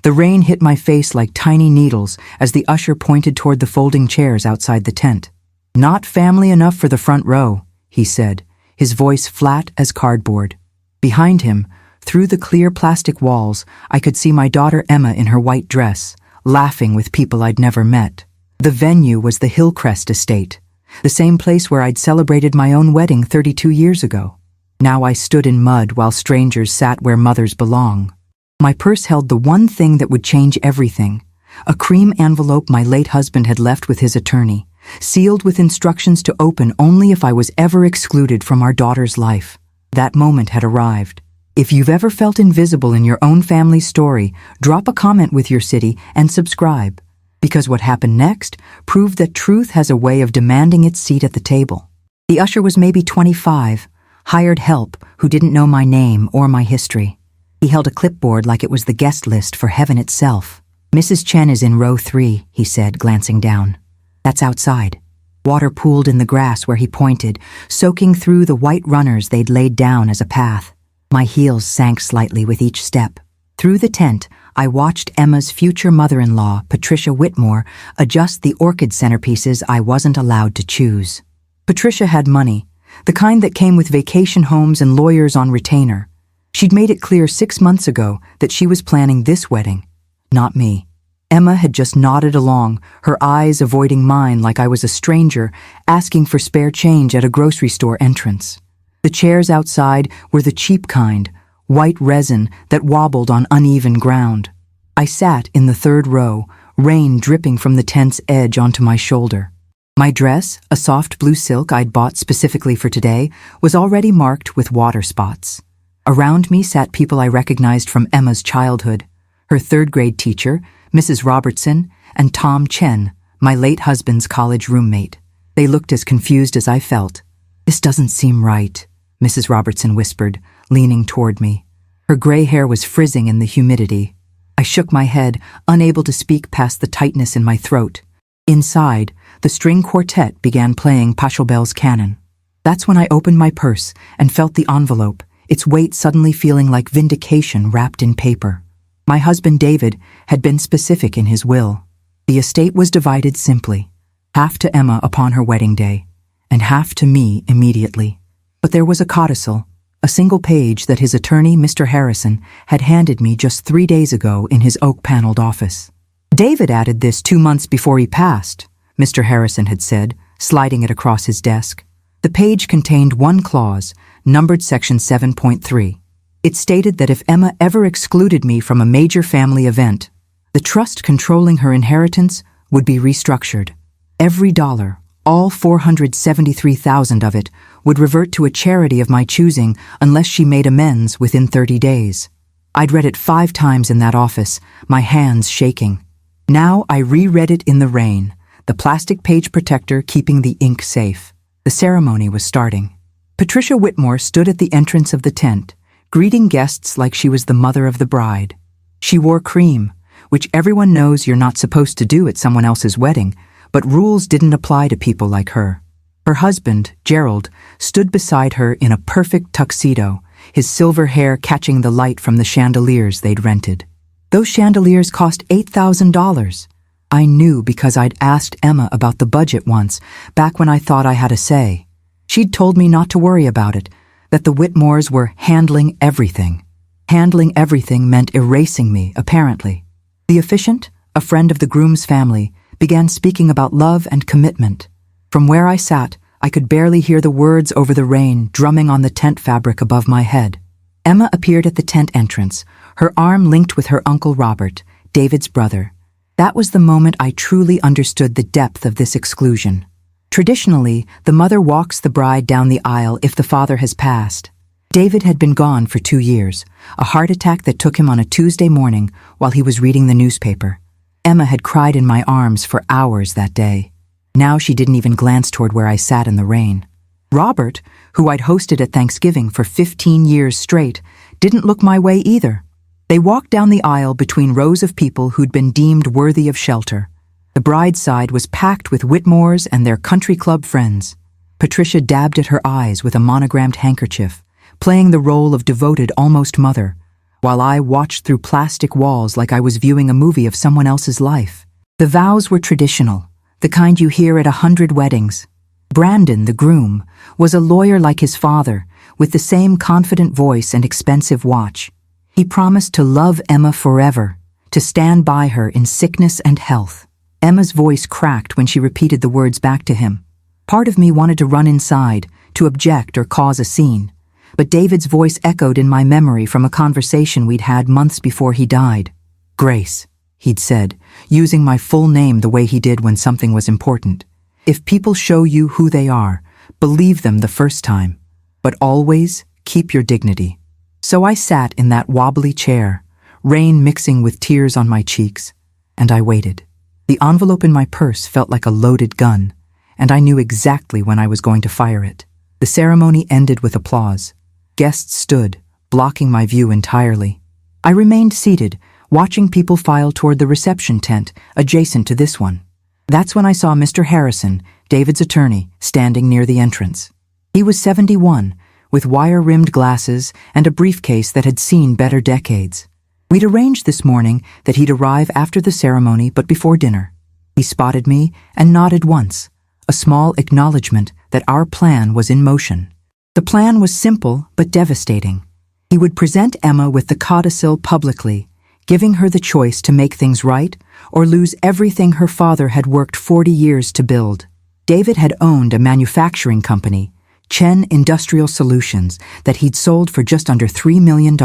The rain hit my face like tiny needles as the usher pointed toward the folding chairs outside the tent. "Not family enough for the front row," he said, his voice flat as cardboard. Behind him, through the clear plastic walls, I could see my daughter Emma in her white dress, laughing with people I'd never met. The venue was the Hillcrest estate, the same place where I'd celebrated my own wedding 32 years ago. Now I stood in mud while strangers sat where mothers belong. My purse held the one thing that would change everything, a cream envelope my late husband had left with his attorney, sealed with instructions to open only if I was ever excluded from our daughter's life. That moment had arrived. If you've ever felt invisible in your own family's story, drop a comment with your city and subscribe, because what happened next proved that truth has a way of demanding its seat at the table. The usher was maybe 25, hired help who didn't know my name or my history. He held a clipboard like it was the guest list for heaven itself. "Mrs. Chen is in row 3, he said, glancing down. "That's outside." Water pooled in the grass where he pointed, soaking through the white runners they'd laid down as a path. My heels sank slightly with each step. Through the tent, I watched Emma's future mother-in-law, Patricia Whitmore, adjust the orchid centerpieces I wasn't allowed to choose. Patricia had money, the kind that came with vacation homes and lawyers on retainer. She'd made it clear 6 months ago that she was planning this wedding, not me. Emma had just nodded along, her eyes avoiding mine like I was a stranger asking for spare change at a grocery store entrance. The chairs outside were the cheap kind, white resin that wobbled on uneven ground. I sat in the 3rd row, rain dripping from the tent's edge onto my shoulder. My dress, a soft blue silk I'd bought specifically for today, was already marked with water spots. Around me sat people I recognized from Emma's childhood, her 3rd grade teacher, Mrs. Robertson, and Tom Chen, my late husband's college roommate. They looked as confused as I felt. "This doesn't seem right," Mrs. Robertson whispered, leaning toward me. Her gray hair was frizzing in the humidity. I shook my head, unable to speak past the tightness in my throat. Inside, the string quartet began playing Pachelbel's Canon. That's when I opened my purse and felt the envelope, its weight suddenly feeling like vindication wrapped in paper. My husband David had been specific in his will. The estate was divided simply, half to Emma upon her wedding day, and half to me immediately. But there was a codicil, a single page that his attorney, Mr. Harrison, had handed me just 3 days ago in his oak-paneled office. "David added this 2 months before he passed," Mr. Harrison had said, sliding it across his desk. The page contained one clause, numbered section 7.3. It stated that if Emma ever excluded me from a major family event, the trust controlling her inheritance would be restructured. Every dollar, all $473,000 of it, would revert to a charity of my choosing unless she made amends within 30 days. I'd read it 5 times in that office, my hands shaking. Now I reread it in the rain, the plastic page protector keeping the ink safe. The ceremony was starting. Patricia Whitmore stood at the entrance of the tent, greeting guests like she was the mother of the bride. She wore cream, which everyone knows you're not supposed to do at someone else's wedding, but rules didn't apply to people like her. Her husband, Gerald, stood beside her in a perfect tuxedo, his silver hair catching the light from the chandeliers they'd rented. Those chandeliers cost $8,000. I knew because I'd asked Emma about the budget once, back when I thought I had a say. She'd told me not to worry about it, that the Whitmores were handling everything. Handling everything meant erasing me, apparently. The officiant, a friend of the groom's family, began speaking about love and commitment. From where I sat, I could barely hear the words over the rain drumming on the tent fabric above my head. Emma appeared at the tent entrance, her arm linked with her Uncle Robert, David's brother. That was the moment I truly understood the depth of this exclusion. Traditionally, the mother walks the bride down the aisle if the father has passed. David had been gone for 2 years, a heart attack that took him on a Tuesday morning while he was reading the newspaper. Emma had cried in my arms for hours that day. Now she didn't even glance toward where I sat in the rain. Robert, who I'd hosted at Thanksgiving for 15 years straight, didn't look my way either. They walked down the aisle between rows of people who'd been deemed worthy of shelter. The bride's side was packed with Whitmores and their country club friends. Patricia dabbed at her eyes with a monogrammed handkerchief, playing the role of devoted almost mother, while I watched through plastic walls like I was viewing a movie of someone else's life. The vows were traditional, the kind you hear at 100 weddings. Brandon, the groom, was a lawyer like his father, with the same confident voice and expensive watch. He promised to love Emma forever, to stand by her in sickness and health. Emma's voice cracked when she repeated the words back to him. Part of me wanted to run inside, to object or cause a scene. But David's voice echoed in my memory from a conversation we'd had months before he died. "Grace," he'd said, using my full name the way he did when something was important. "If people show you who they are, believe them the first time. But always keep your dignity." So I sat in that wobbly chair, rain mixing with tears on my cheeks, and I waited. The envelope in my purse felt like a loaded gun, and I knew exactly when I was going to fire it. The ceremony ended with applause. Guests stood, blocking my view entirely. I remained seated, watching people file toward the reception tent adjacent to this one. That's when I saw Mr. Harrison, David's attorney, standing near the entrance. He was 71, with wire-rimmed glasses and a briefcase that had seen better decades. We'd arranged this morning that he'd arrive after the ceremony but before dinner. He spotted me and nodded once, a small acknowledgement that our plan was in motion. The plan was simple but devastating. He would present Emma with the codicil publicly, giving her the choice to make things right or lose everything her father had worked 40 years to build. David had owned a manufacturing company, Chen Industrial Solutions, that he'd sold for just under $3 million.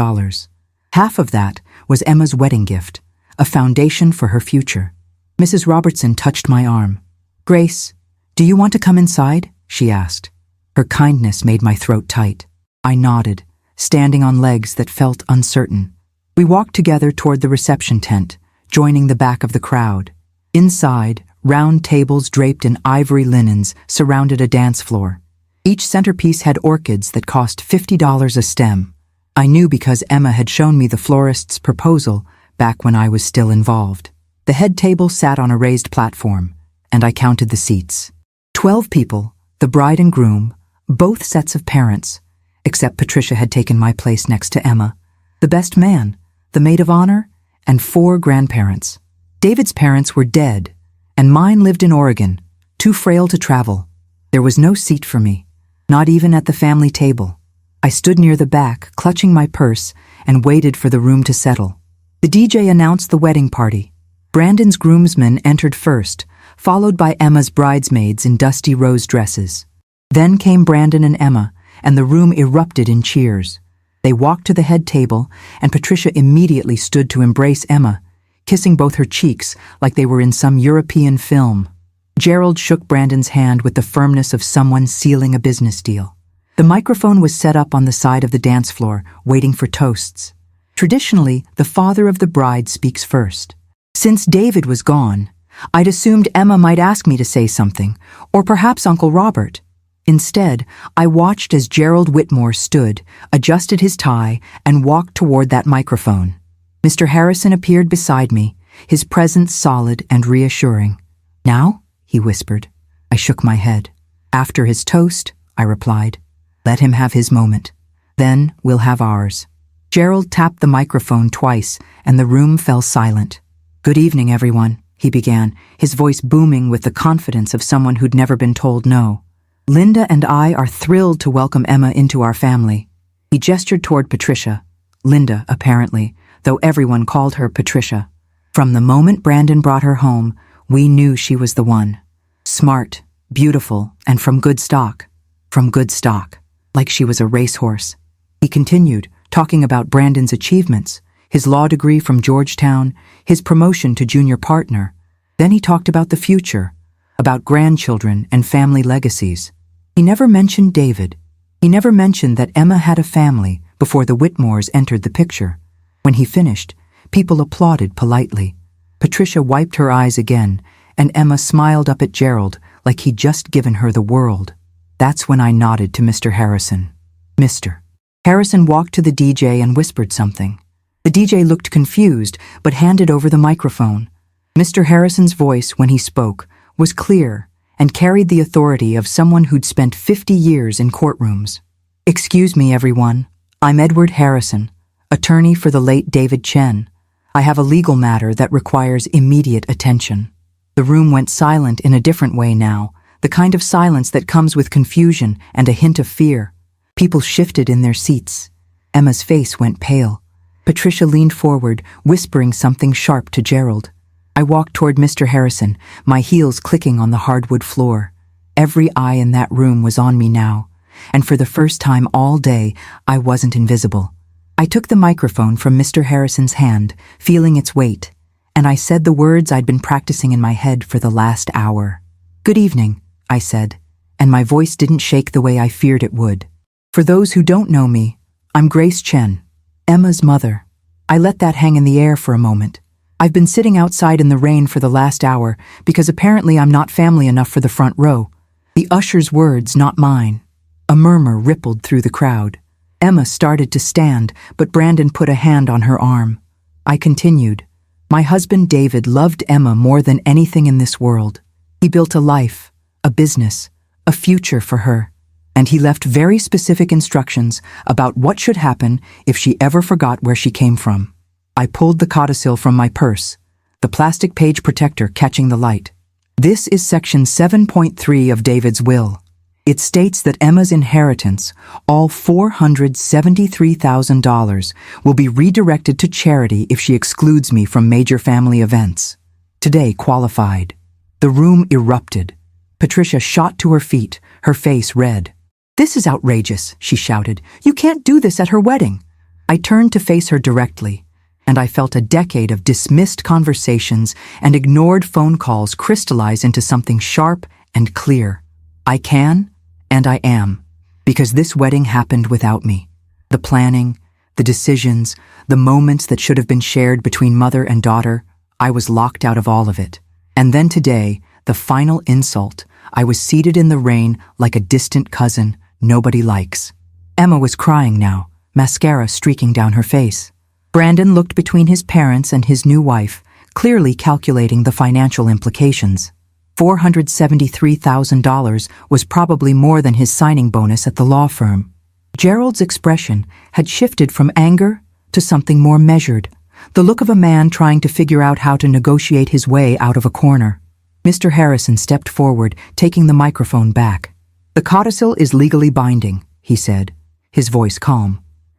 Half of that was Emma's wedding gift, a foundation for her future. Mrs. Robertson touched my arm. "Grace, do you want to come inside?" she asked. Her kindness made my throat tight. I nodded, standing on legs that felt uncertain. We walked together toward the reception tent, joining the back of the crowd. Inside, round tables draped in ivory linens surrounded a dance floor. Each centerpiece had orchids that cost $50 a stem. I knew because Emma had shown me the florist's proposal back when I was still involved. The head table sat on a raised platform, and I counted the seats. 12 people, the bride and groom, both sets of parents, except Patricia had taken my place next to Emma, the best man, the maid of honor, and 4 grandparents. David's parents were dead, and mine lived in Oregon, too frail to travel. There was no seat for me, not even at the family table. I stood near the back, clutching my purse, and waited for the room to settle. The DJ announced the wedding party. Brandon's groomsmen entered first, followed by Emma's bridesmaids in dusty rose dresses. Then came Brandon and Emma, and the room erupted in cheers. They walked to the head table, and Patricia immediately stood to embrace Emma, kissing both her cheeks like they were in some European film. Gerald shook Brandon's hand with the firmness of someone sealing a business deal. The microphone was set up on the side of the dance floor, waiting for toasts. Traditionally, the father of the bride speaks first. Since David was gone, I'd assumed Emma might ask me to say something, or perhaps Uncle Robert. Instead, I watched as Gerald Whitmore stood, adjusted his tie, and walked toward that microphone. Mr. Harrison appeared beside me, his presence solid and reassuring. "Now?" he whispered. I shook my head. "After his toast," I replied. "Let him have his moment. Then we'll have ours." Gerald tapped the microphone twice, and the room fell silent. "Good evening, everyone," he began, his voice booming with the confidence of someone who'd never been told no. "Linda and I are thrilled to welcome Emma into our family." He gestured toward Patricia. Linda, apparently, though everyone called her Patricia. From the moment Brandon brought her home, we knew she was the one. Smart, beautiful, and from good stock. From good stock, like she was a racehorse. He continued, talking about Brandon's achievements, his law degree from Georgetown, his promotion to junior partner. Then he talked about the future, about grandchildren and family legacies. He never mentioned David. He never mentioned that Emma had a family before the Whitmores entered the picture. When he finished, people applauded politely. Patricia wiped her eyes again, and Emma smiled up at Gerald like he'd just given her the world. That's when I nodded to Mr. Harrison. "Mr." Harrison walked to the DJ and whispered something. The DJ looked confused, but handed over the microphone. Mr. Harrison's voice, when he spoke, was clear and carried the authority of someone who'd spent 50 years in courtrooms. "Excuse me, everyone. I'm Edward Harrison, Attorney for the late David Chen. I have a legal matter that requires immediate attention. The room went silent in a different way now, the kind of silence that comes with confusion and a hint of fear. People shifted in their seats. Emma's face went pale. Patricia leaned forward, whispering something sharp to Gerald. I walked toward Mr. Harrison, my heels clicking on the hardwood floor. Every eye in that room was on me now, and for the first time all day, I wasn't invisible. I took the microphone from Mr. Harrison's hand, feeling its weight, and I said the words I'd been practicing in my head for the last hour. "Good evening," I said, and my voice didn't shake the way I feared it would. "For those who don't know me, I'm Grace Chen, Emma's mother." I let that hang in the air for a moment. I've been sitting outside in the rain for the last hour because apparently I'm not family enough for the front row. The usher's words, not mine. A murmur rippled through the crowd. Emma started to stand, but Brandon put a hand on her arm. I continued. My husband David loved Emma more than anything in this world. He built a life, a business, a future for her. And he left very specific instructions about what should happen if she ever forgot where she came from. I pulled the codicil from my purse, the plastic page protector catching the light. This is section 7.3 of David's will. It states that Emma's inheritance, all $473,000, will be redirected to charity if she excludes me from major family events. Today qualified. The room erupted. Patricia shot to her feet, her face red. "This is outrageous," she shouted. "You can't do this at her wedding." I turned to face her directly, and I felt a decade of dismissed conversations and ignored phone calls crystallize into something sharp and clear. I can, and I am, because this wedding happened without me. The planning, the decisions, the moments that should have been shared between mother and daughter, I was locked out of all of it. And then today, the final insult, I was seated in the rain like a distant cousin nobody likes. Emma was crying now, mascara streaking down her face. Brandon looked between his parents and his new wife, clearly calculating the financial implications. $473,000 was probably more than his signing bonus at the law firm. Gerald's expression had shifted from anger to something more measured, the look of a man trying to figure out how to negotiate his way out of a corner. Mr. Harrison stepped forward, taking the microphone back. "The codicil is legally binding," he said, his voice calm.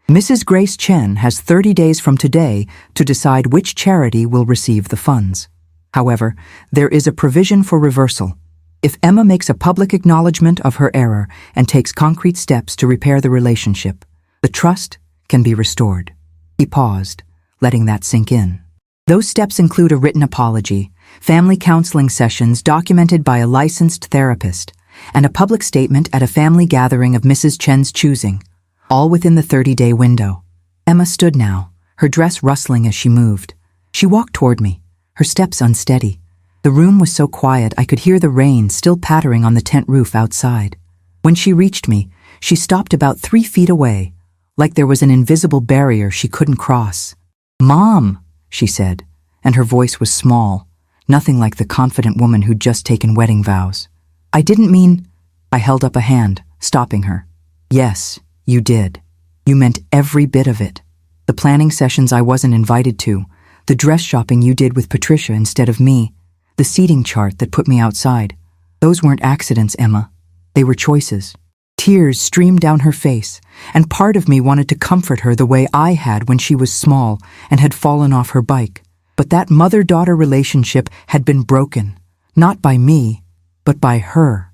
"Mrs. Grace Chen has 30 days from today to decide which charity will receive the funds. However, there is a provision for reversal. If Emma makes a public acknowledgement of her error and takes concrete steps to repair the relationship, the trust can be restored." He paused, letting that sink in. Those steps include a written apology, family counseling sessions documented by a licensed therapist, and a public statement at a family gathering of Mrs. Chen's choosing, all within the 30-day window. Emma stood now, her dress rustling as she moved. She walked toward me, her steps unsteady. The room was so quiet I could hear the rain still pattering on the tent roof outside. When she reached me, she stopped about 3 feet away, like there was an invisible barrier she couldn't cross. "Mom," she said, and her voice was small, nothing like the confident woman who'd just taken wedding vows. "I didn't mean—" I held up a hand, stopping her. "Yes, you did. You meant every bit of it. The planning sessions I wasn't invited to, the dress shopping you did with Patricia instead of me, the seating chart that put me outside. Those weren't accidents, Emma. They were choices." Tears streamed down her face, and part of me wanted to comfort her the way I had when she was small and had fallen off her bike. But that mother-daughter relationship had been broken, not by me, but by her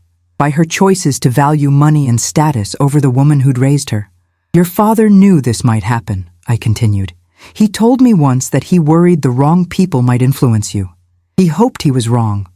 choices to value money and status over the woman who'd raised her. "Your father knew this might happen," I continued. "He told me once that he worried the wrong people might influence you. He hoped he was wrong,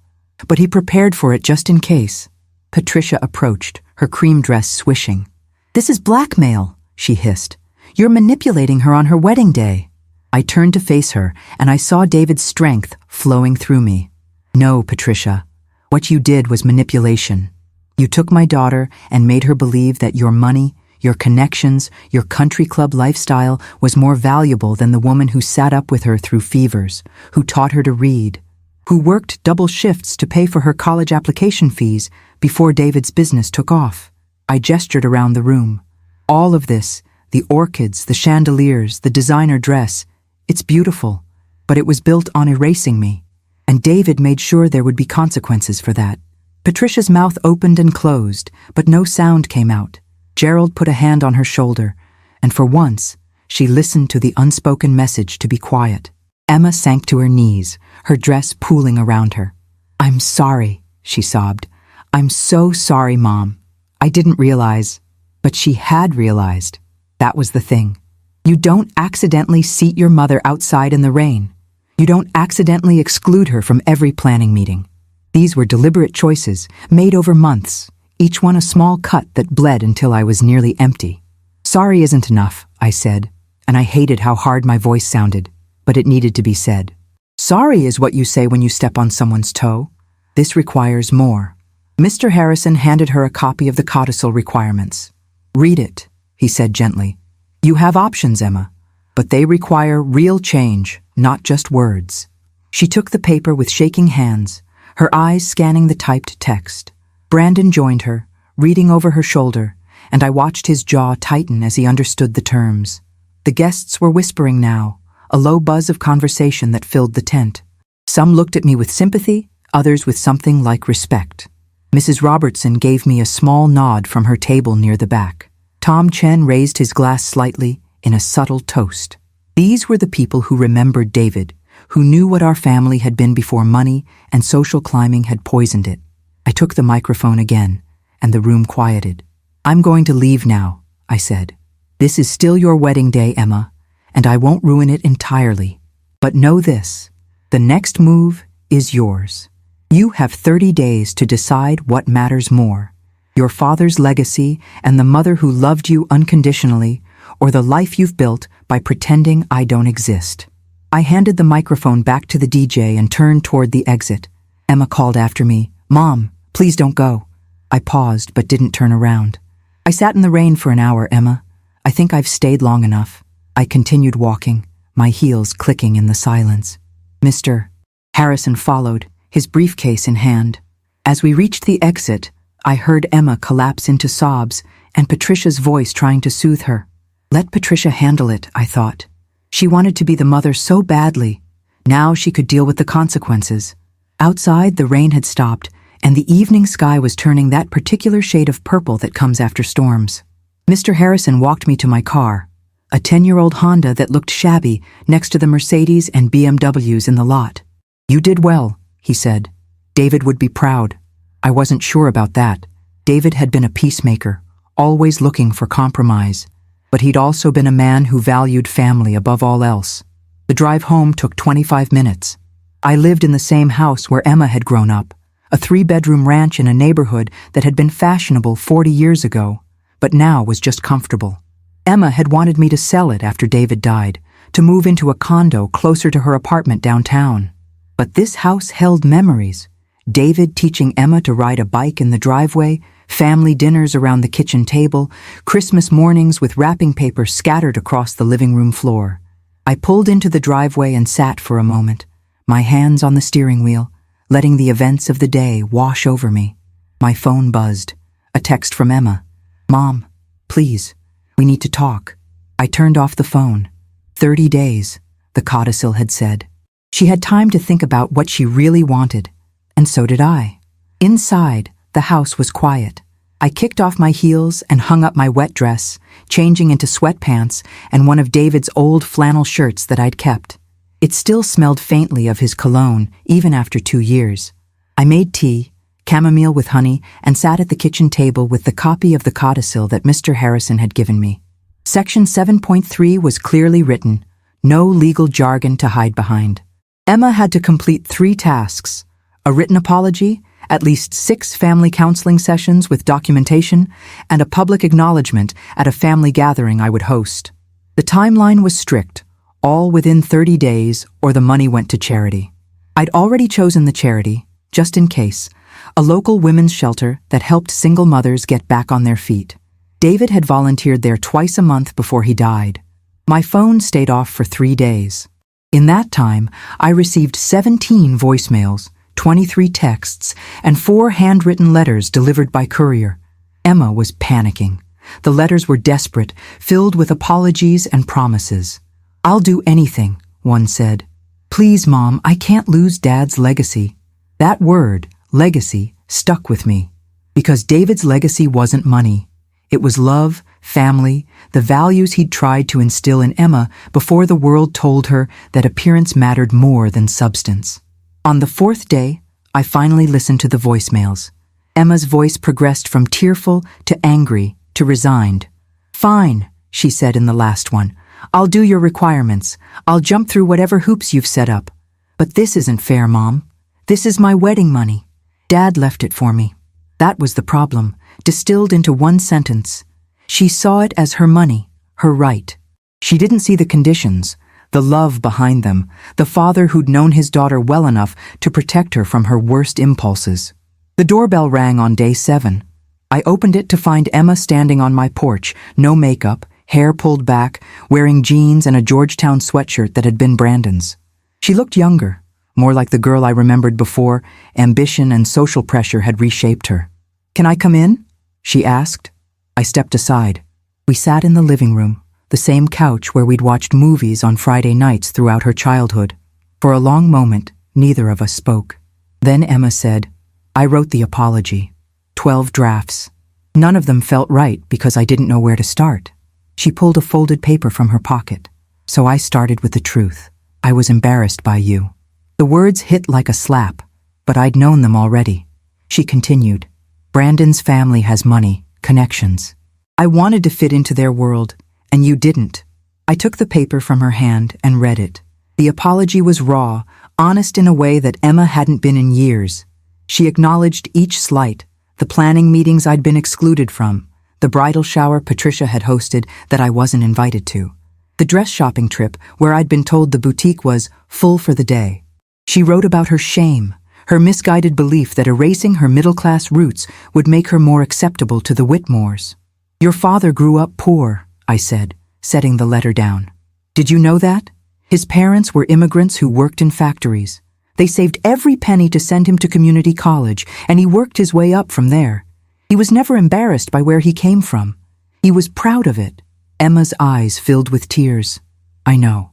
but he prepared for it just in case." Patricia approached, her cream dress swishing. "This is blackmail," she hissed. "You're manipulating her on her wedding day." I turned to face her, and I saw David's strength flowing through me. "No, Patricia. What you did was manipulation. You took my daughter and made her believe that your money, your connections, your country club lifestyle was more valuable than the woman who sat up with her through fevers, who taught her to read, who worked double shifts to pay for her college application fees before David's business took off." I gestured around the room. "All of this, The orchids, the chandeliers, the designer dress. It's beautiful, but it was built on erasing me. And David made sure there would be consequences for that. Patricia's mouth opened and closed, but no sound came out. Gerald put a hand on her shoulder, and for once, she listened to the unspoken message to be quiet. Emma sank to her knees, her dress pooling around her. "I'm sorry," she sobbed. "I'm so sorry, Mom. I didn't realize." But she had realized. That was the thing. You don't accidentally seat your mother outside in the rain. You don't accidentally exclude her from every planning meeting. These were deliberate choices, made over months, each one a small cut that bled until I was nearly empty. "Sorry isn't enough," I said, and I hated how hard my voice sounded, but it needed to be said. "Sorry is what you say when you step on someone's toe. This requires more." Mr. Harrison handed her a copy of the codicil requirements. "Read it," he said gently. "You have options, Emma, but they require real change, not just words." She took the paper with shaking hands, her eyes scanning the typed text. Brandon joined her, reading over her shoulder, and I watched his jaw tighten as he understood the terms. The guests were whispering now, a low buzz of conversation that filled the tent. Some looked at me with sympathy, others with something like respect. Mrs. Robertson gave me a small nod from her table near the back. Tom Chen raised his glass slightly in a subtle toast. These were the people who remembered David, who knew what our family had been before money and social climbing had poisoned it. I took the microphone again, and the room quieted. "I'm going to leave now," I said. "This is still your wedding day, Emma, and I won't ruin it entirely. But know this, the next move is yours. You have 30 days to decide what matters more, your father's legacy and the mother who loved you unconditionally, or the life you've built by pretending I don't exist." I handed the microphone back to the DJ and turned toward the exit. Emma called after me, "Mom, please don't go." I paused but didn't turn around. "I sat in the rain for an hour, Emma. I think I've stayed long enough." I continued walking, my heels clicking in the silence. Mr. Harrison followed, his briefcase in hand. As we reached the exit, I heard Emma collapse into sobs and Patricia's voice trying to soothe her. Let Patricia handle it, I thought. She wanted to be the mother so badly. Now she could deal with the consequences. Outside, the rain had stopped, and the evening sky was turning that particular shade of purple that comes after storms. Mr. Harrison walked me to my car, a 10-year-old Honda that looked shabby next to the Mercedes and BMWs in the lot. "You did well," he said. "David would be proud." I wasn't sure about that. David had been a peacemaker, always looking for compromise. But he'd also been a man who valued family above all else. The drive home took 25 minutes. I lived in the same house where Emma had grown up, a 3-bedroom ranch in a neighborhood that had been fashionable 40 years ago, but now was just comfortable. Emma had wanted me to sell it after David died, to move into a condo closer to her apartment downtown. But this house held memories. David teaching Emma to ride a bike in the driveway, family dinners around the kitchen table, Christmas mornings with wrapping paper scattered across the living room floor. I pulled into the driveway and sat for a moment, my hands on the steering wheel, letting the events of the day wash over me. My phone buzzed. A text from Emma. "Mom, please, we need to talk." I turned off the phone. 30 days, the codicil had said. She had time to think about what she really wanted, and so did I. Inside, the house was quiet. I kicked off my heels and hung up my wet dress, changing into sweatpants and one of David's old flannel shirts that I'd kept. It still smelled faintly of his cologne, even after 2 years. I made tea, chamomile with honey, and sat at the kitchen table with the copy of the codicil that Mr. Harrison had given me. Section 7.3 was clearly written, no legal jargon to hide behind. Emma had to complete 3 tasks: a written apology, at least 6 family counseling sessions with documentation, and a public acknowledgement at a family gathering I would host. The timeline was strict, all within 30 days or the money went to charity. I'd already chosen the charity, just in case, a local women's shelter that helped single mothers get back on their feet. David had volunteered there twice a month before he died. My phone stayed off for 3 days. In that time, I received 17 voicemails, 23 texts, and 4 handwritten letters delivered by courier. Emma was panicking. The letters were desperate, filled with apologies and promises. "I'll do anything," one said. "Please, Mom, I can't lose Dad's legacy." That word, legacy, stuck with me. Because David's legacy wasn't money. It was love, family, the values he'd tried to instill in Emma before the world told her that appearance mattered more than substance. On the fourth day, I finally listened to the voicemails. Emma's voice progressed from tearful to angry to resigned. "Fine," she said in the last one. "I'll do your requirements. I'll jump through whatever hoops you've set up. But this isn't fair, Mom. This is my wedding money. Dad left it for me." That was the problem, distilled into one sentence. She saw it as her money, her right. She didn't see the conditions, the love behind them, the father who'd known his daughter well enough to protect her from her worst impulses. The doorbell rang on day 7. I opened it to find Emma standing on my porch, no makeup, hair pulled back, wearing jeans and a Georgetown sweatshirt that had been Brandon's. She looked younger, more like the girl I remembered before. Ambition and social pressure had reshaped her. "Can I come in?" she asked. I stepped aside. We sat in the living room, the same couch where we'd watched movies on Friday nights throughout her childhood. For a long moment, neither of us spoke. Then Emma said, "I wrote the apology. 12 drafts. None of them felt right because I didn't know where to start." She pulled a folded paper from her pocket. "So I started with the truth. I was embarrassed by you." The words hit like a slap, but I'd known them already. She continued, "Brandon's family has money, connections. I wanted to fit into their world, and you didn't." I took the paper from her hand and read it. The apology was raw, honest in a way that Emma hadn't been in years. She acknowledged each slight, the planning meetings I'd been excluded from, the bridal shower Patricia had hosted that I wasn't invited to, the dress shopping trip where I'd been told the boutique was full for the day. She wrote about her shame, her misguided belief that erasing her middle-class roots would make her more acceptable to the Whitmores. "Your father grew up poor," I said, setting the letter down. "Did you know that? His parents were immigrants who worked in factories. They saved every penny to send him to community college, and he worked his way up from there. He was never embarrassed by where he came from. He was proud of it." Emma's eyes filled with tears. "I know.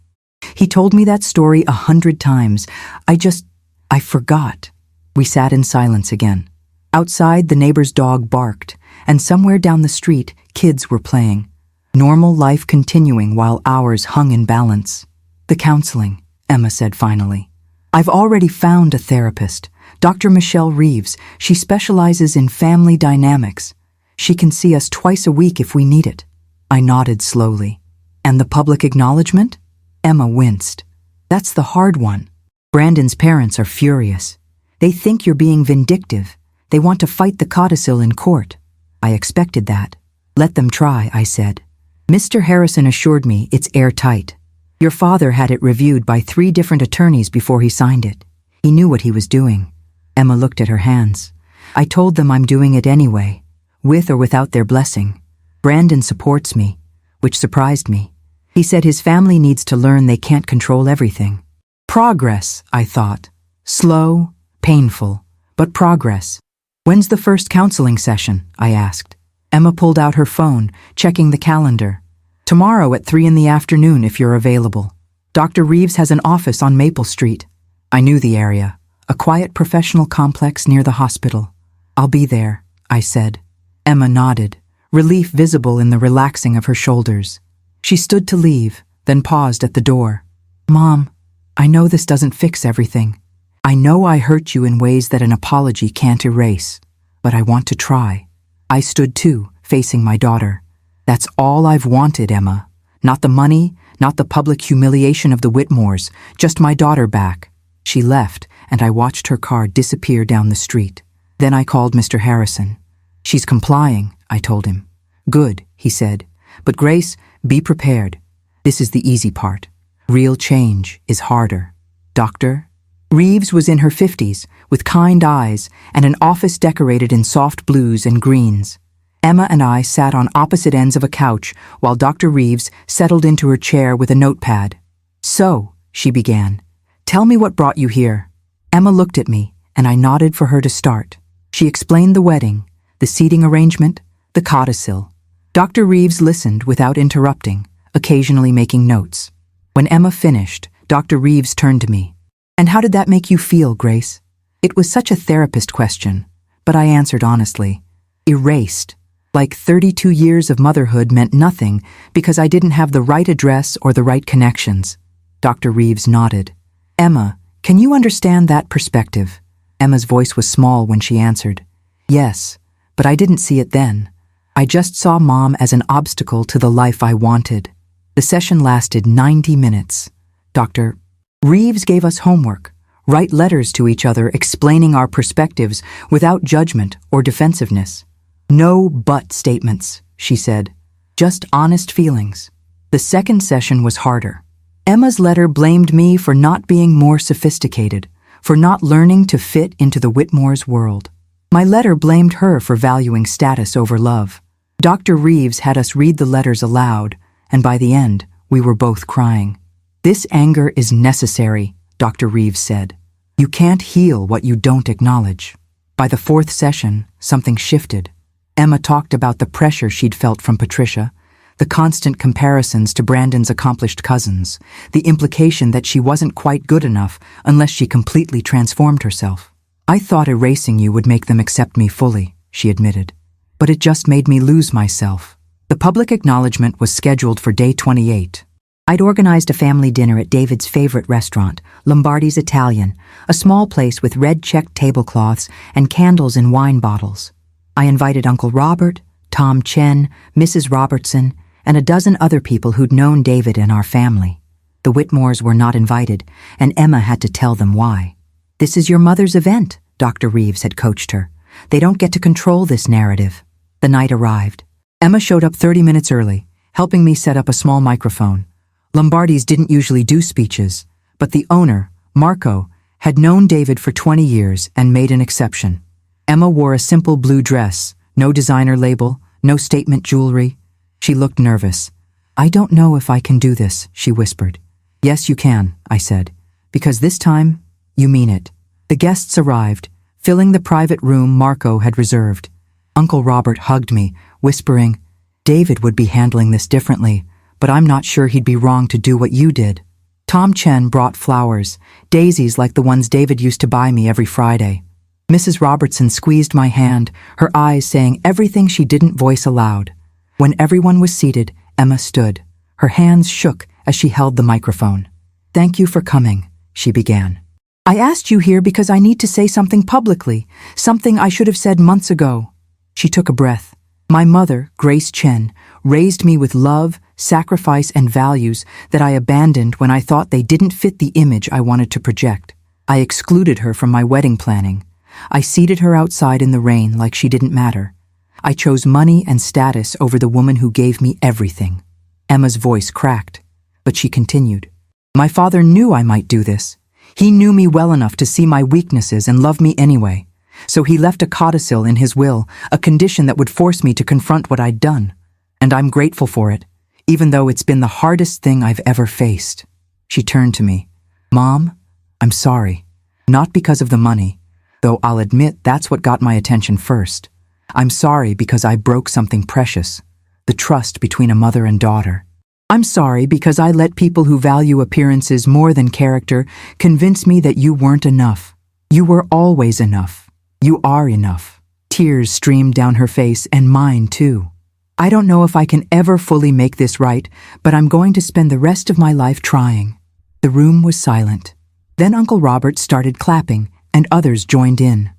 He told me that story 100 times. I forgot." We sat in silence again. Outside, the neighbor's dog barked, and somewhere down the street, kids were playing. Normal life continuing while ours hung in balance. "The counseling," Emma said finally. "I've already found a therapist, Dr. Michelle Reeves. She specializes in family dynamics. She can see us twice a week if we need it." I nodded slowly. "And the public acknowledgement?" Emma winced. "That's the hard one. Brandon's parents are furious. They think you're being vindictive. They want to fight the codicil in court." I expected that. "Let them try," I said. "Mr. Harrison assured me it's airtight. Your father had it reviewed by 3 different attorneys before he signed it. He knew what he was doing." Emma looked at her hands. "I told them I'm doing it anyway, with or without their blessing. Brandon supports me," which surprised me. He said his family needs to learn they can't control everything. Progress, I thought. Slow, painful, but progress. "When's the first counseling session?" I asked. Emma pulled out her phone, checking the calendar. "Tomorrow at 3 in the afternoon if you're available. Dr. Reeves has an office on Maple Street." I knew the area, a quiet professional complex near the hospital. "I'll be there," I said. Emma nodded, relief visible in the relaxing of her shoulders. She stood to leave, then paused at the door. "Mom, I know this doesn't fix everything. I know I hurt you in ways that an apology can't erase, but I want to try." I stood too, facing my daughter. "That's all I've wanted, Emma. Not the money, not the public humiliation of the Whitmores, just my daughter back." She left, and I watched her car disappear down the street. Then I called Mr. Harrison. "She's complying," I told him. "Good," he said. "But Grace, be prepared. This is the easy part. Real change is harder." Dr. Reeves was in her 50s, with kind eyes and an office decorated in soft blues and greens. Emma and I sat on opposite ends of a couch while Dr. Reeves settled into her chair with a notepad. "So," she began, "tell me what brought you here." Emma looked at me, and I nodded for her to start. She explained the wedding, the seating arrangement, the codicil. Dr. Reeves listened without interrupting, occasionally making notes. When Emma finished, Dr. Reeves turned to me. "And how did that make you feel, Grace?" It was such a therapist question, but I answered honestly. Erased. Like 32 years of motherhood meant nothing because I didn't have the right address or the right connections. Dr. Reeves nodded. "Emma, can you understand that perspective?" Emma's voice was small when she answered. "Yes, but I didn't see it then. I just saw Mom as an obstacle to the life I wanted." The session lasted 90 minutes. Dr. Reeves gave us homework, write letters to each other explaining our perspectives without judgment or defensiveness. "No but statements," she said. "Just honest feelings." The second session was harder. Emma's letter blamed me for not being more sophisticated, for not learning to fit into the Whitmore's world. My letter blamed her for valuing status over love. Dr. Reeves had us read the letters aloud, and by the end, we were both crying. "This anger is necessary," Dr. Reeves said. "You can't heal what you don't acknowledge." By the fourth session, something shifted. Emma talked about the pressure she'd felt from Patricia, the constant comparisons to Brandon's accomplished cousins, the implication that she wasn't quite good enough unless she completely transformed herself. "I thought erasing you would make them accept me fully," she admitted. "But it just made me lose myself." The public acknowledgement was scheduled for day 28. I'd organized a family dinner at David's favorite restaurant, Lombardi's Italian, a small place with red checked tablecloths and candles in wine bottles. I invited Uncle Robert, Tom Chen, Mrs. Robertson, and a dozen other people who'd known David and our family. The Whitmores were not invited, and Emma had to tell them why. "This is your mother's event," Dr. Reeves had coached her. "They don't get to control this narrative." The night arrived. Emma showed up 30 minutes early, helping me set up a small microphone. Lombardi's didn't usually do speeches, but the owner, Marco, had known David for 20 years and made an exception. Emma wore a simple blue dress, no designer label, no statement jewelry. She looked nervous. "I don't know if I can do this," she whispered. "Yes, you can," I said, "because this time, you mean it." The guests arrived, filling the private room Marco had reserved. Uncle Robert hugged me, whispering, "David would be handling this differently, but I'm not sure he'd be wrong to do what you did." Tom Chen brought flowers, daisies like the ones David used to buy me every Friday. Mrs. Robertson squeezed my hand, her eyes saying everything she didn't voice aloud. When everyone was seated, Emma stood. Her hands shook as she held the microphone. "Thank you for coming," she began. "I asked you here because I need to say something publicly, something I should have said months ago." She took a breath. "My mother, Grace Chen, raised me with love, sacrifice, and values that I abandoned when I thought they didn't fit the image I wanted to project. I excluded her from my wedding planning. I seated her outside in the rain like she didn't matter. I chose money and status over the woman who gave me everything." Emma's voice cracked, but she continued. "My father knew I might do this. He knew me well enough to see my weaknesses and love me anyway. So he left a codicil in his will, a condition that would force me to confront what I'd done. And I'm grateful for it, even though it's been the hardest thing I've ever faced." She turned to me. "Mom, I'm sorry. Not because of the money, though I'll admit that's what got my attention first. I'm sorry because I broke something precious, the trust between a mother and daughter. I'm sorry because I let people who value appearances more than character convince me that you weren't enough. You were always enough. You are enough." Tears streamed down her face, and mine too. "I don't know if I can ever fully make this right, but I'm going to spend the rest of my life trying." The room was silent. Then Uncle Robert started clapping, and others joined in.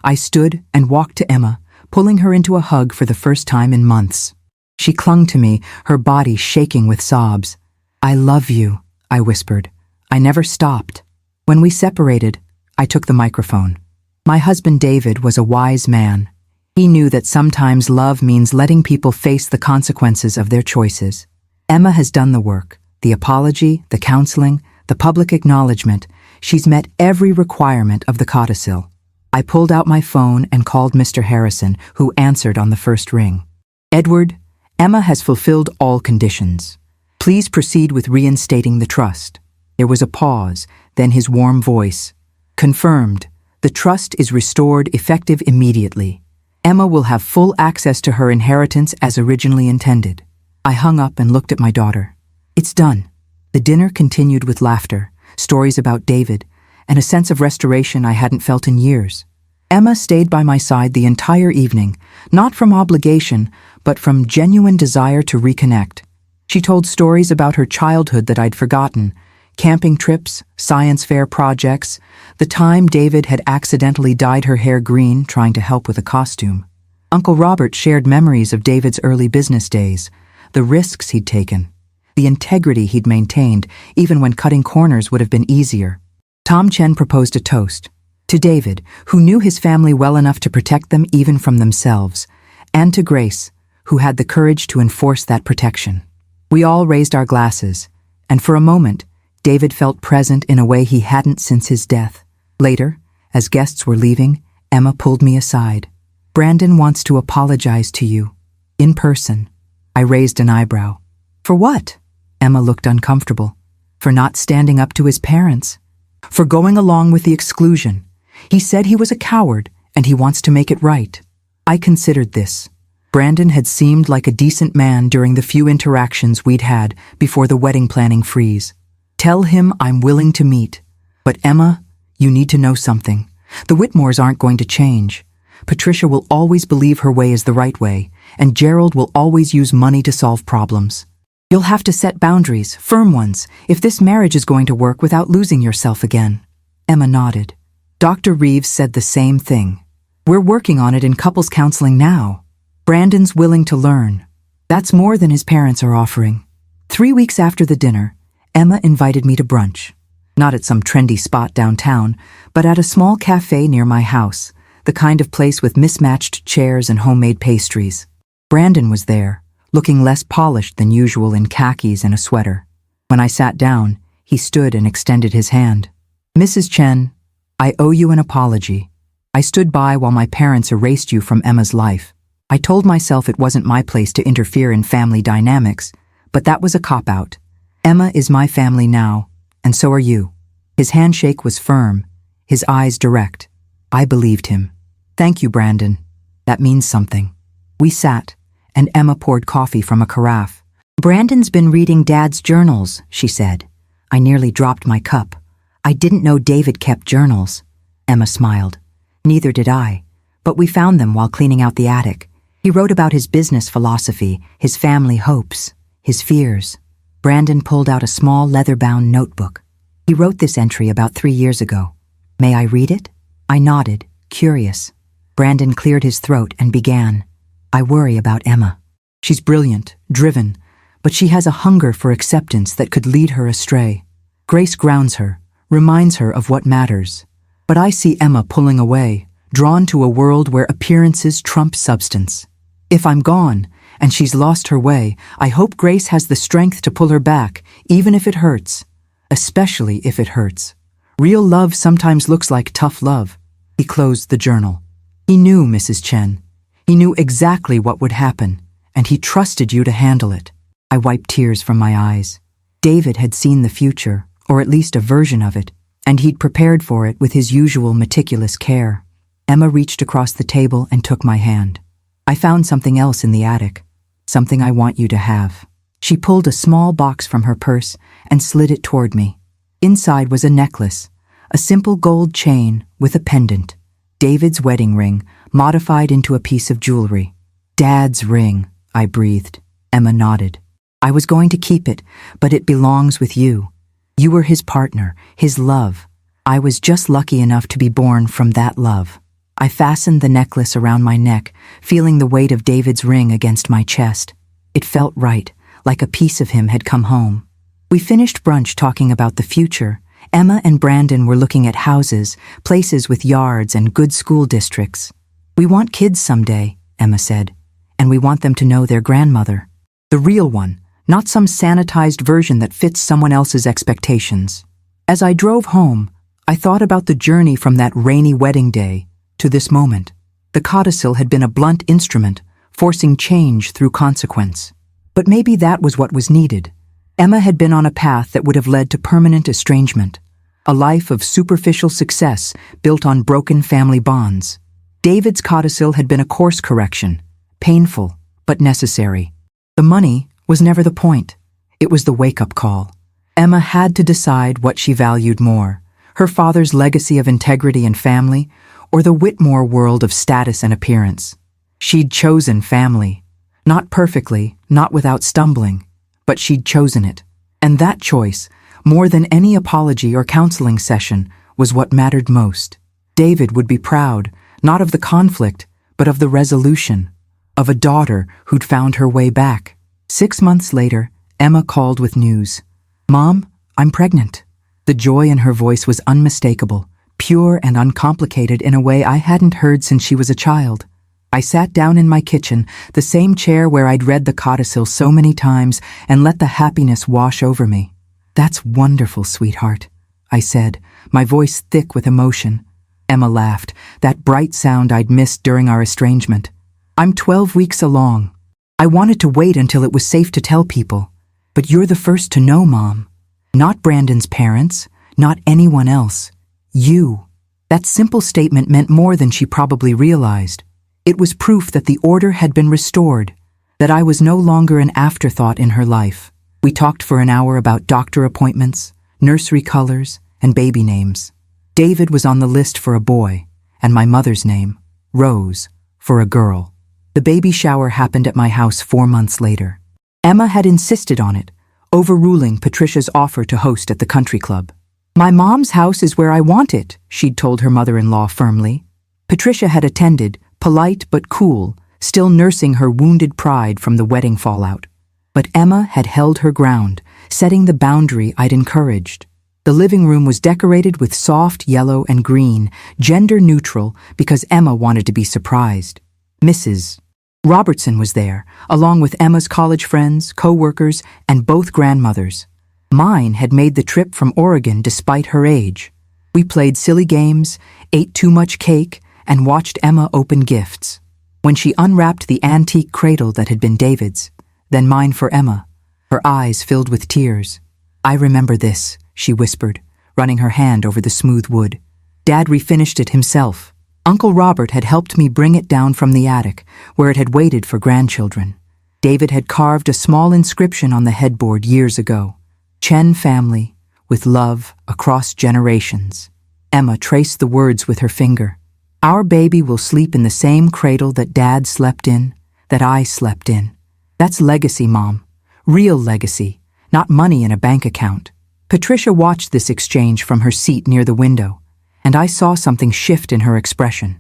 I stood and walked to Emma, pulling her into a hug for the first time in months. She clung to me, her body shaking with sobs. "I love you," I whispered. I never stopped. When we separated, I took the microphone. My husband David was a wise man. He knew that sometimes love means letting people face the consequences of their choices. Emma has done the work, the apology, the counseling, the public acknowledgement. She's met every requirement of the codicil. I pulled out my phone and called Mr. Harrison, who answered on the first ring. "Edward, Emma has fulfilled all conditions. Please proceed with reinstating the trust." There was a pause, then his warm voice. "Confirmed. The trust is restored effective immediately. Emma will have full access to her inheritance as originally intended. I hung up and looked at my daughter. It's done. The dinner continued with laughter, stories about David, and a sense of restoration I hadn't felt in years. Emma stayed by my side the entire evening, not from obligation, but from genuine desire to reconnect. She told stories about her childhood that I'd forgotten, camping trips, science fair projects, the time David had accidentally dyed her hair green trying to help with a costume. Uncle Robert shared memories of David's early business days, the risks he'd taken, the integrity he'd maintained even when cutting corners would have been easier. Tom Chen proposed a toast to David, who knew his family well enough to protect them even from themselves, and to Grace, who had the courage to enforce that protection. We all raised our glasses, and for a moment, David felt present in a way he hadn't since his death. Later, as guests were leaving, Emma pulled me aside. Brandon wants to apologize to you. In person. I raised an eyebrow. For what? Emma looked uncomfortable. For not standing up to his parents. For going along with the exclusion. He said he was a coward, and he wants to make it right. I considered this. Brandon had seemed like a decent man during the few interactions we'd had before the wedding planning freeze. Tell him I'm willing to meet. But Emma, you need to know something. The Whitmores aren't going to change. Patricia will always believe her way is the right way, and Gerald will always use money to solve problems. You'll have to set boundaries, firm ones, if this marriage is going to work without losing yourself again. Emma nodded. Dr. Reeves said the same thing. We're working on it in couples counseling now. Brandon's willing to learn. That's more than his parents are offering. 3 weeks after the dinner, Emma invited me to brunch. Not at some trendy spot downtown, but at a small cafe near my house, the kind of place with mismatched chairs and homemade pastries. Brandon was there, looking less polished than usual in khakis and a sweater. When I sat down, he stood and extended his hand. Mrs. Chen, I owe you an apology. I stood by while my parents erased you from Emma's life. I told myself it wasn't my place to interfere in family dynamics, but that was a cop-out. Emma is my family now, and so are you. His handshake was firm, his eyes direct. I believed him. Thank you, Brandon. That means something. We sat, and Emma poured coffee from a carafe. Brandon's been reading Dad's journals, she said. I nearly dropped my cup. I didn't know David kept journals. Emma smiled. Neither did I, but we found them while cleaning out the attic. He wrote about his business philosophy, his family hopes, his fears. Brandon pulled out a small leather-bound notebook. He wrote this entry about 3 years ago. May I read it? I nodded, curious. Brandon cleared his throat and began. I worry about Emma. She's brilliant, driven, but she has a hunger for acceptance that could lead her astray. Grace grounds her, reminds her of what matters. But I see Emma pulling away, drawn to a world where appearances trump substance. If I'm gone, and she's lost her way, I hope Grace has the strength to pull her back, even if it hurts. Especially if it hurts. Real love sometimes looks like tough love. He closed the journal. He knew, Mrs. Chen. He knew exactly what would happen, and he trusted you to handle it. I wiped tears from my eyes. David had seen the future, or at least a version of it, and he'd prepared for it with his usual meticulous care. Emma reached across the table and took my hand. I found something else in the attic, something I want you to have. She pulled a small box from her purse and slid it toward me. Inside was a necklace, a simple gold chain with a pendant. David's wedding ring, modified into a piece of jewelry. Dad's ring, I breathed. Emma nodded. I was going to keep it, but it belongs with you. You were his partner, his love. I was just lucky enough to be born from that love. I fastened the necklace around my neck, feeling the weight of David's ring against my chest. It felt right, like a piece of him had come home. We finished brunch talking about the future. Emma and Brandon were looking at houses, places with yards and good school districts. We want kids someday, Emma said, and we want them to know their grandmother. The real one, not some sanitized version that fits someone else's expectations. As I drove home, I thought about the journey from that rainy wedding day to this moment. The codicil had been a blunt instrument, forcing change through consequence. But maybe that was what was needed. Emma had been on a path that would have led to permanent estrangement, a life of superficial success built on broken family bonds. David's codicil had been a course correction, painful, but necessary. The money was never the point. It was the wake-up call. Emma had to decide what she valued more, her father's legacy of integrity and family, or the Whitmore world of status and appearance. She'd chosen family. Not perfectly, not without stumbling, but she'd chosen it. And that choice, more than any apology or counseling session, was what mattered most. David would be proud, not of the conflict, but of the resolution, of a daughter who'd found her way back. 6 months later, Emma called with news. "Mom, I'm pregnant." The joy in her voice was unmistakable, pure and uncomplicated in a way I hadn't heard since she was a child. I sat down in my kitchen, the same chair where I'd read the codicil so many times, and let the happiness wash over me. "That's wonderful, sweetheart," I said, my voice thick with emotion. Emma laughed, that bright sound I'd missed during our estrangement. "I'm 12 weeks along. I wanted to wait until it was safe to tell people. But you're the first to know, Mom. Not Brandon's parents, not anyone else. You." That simple statement meant more than she probably realized. It was proof that the order had been restored, that I was no longer an afterthought in her life. We talked for an hour about doctor appointments, nursery colors, and baby names. David was on the list for a boy, and my mother's name, Rose, for a girl. The baby shower happened at my house 4 months later. Emma had insisted on it, overruling Patricia's offer to host at the country club. "My mom's house is where I want it," she'd told her mother-in-law firmly. Patricia had attended, polite but cool, still nursing her wounded pride from the wedding fallout. But Emma had held her ground, setting the boundary I'd encouraged. The living room was decorated with soft yellow and green, gender neutral, because Emma wanted to be surprised. Mrs. Robertson was there, along with Emma's college friends, co-workers, and both grandmothers. Mine had made the trip from Oregon despite her age. We played silly games, ate too much cake, and watched Emma open gifts. When she unwrapped the antique cradle that had been David's, then mine for Emma, her eyes filled with tears. "I remember this," she whispered, running her hand over the smooth wood. "Dad refinished it himself. Uncle Robert had helped me bring it down from the attic, where it had waited for grandchildren. David had carved a small inscription on the headboard years ago. Chen family, with love, across generations." Emma traced the words with her finger. "Our baby will sleep in the same cradle that Dad slept in, that I slept in. That's legacy, Mom. Real legacy, not money in a bank account." Patricia watched this exchange from her seat near the window, and I saw something shift in her expression.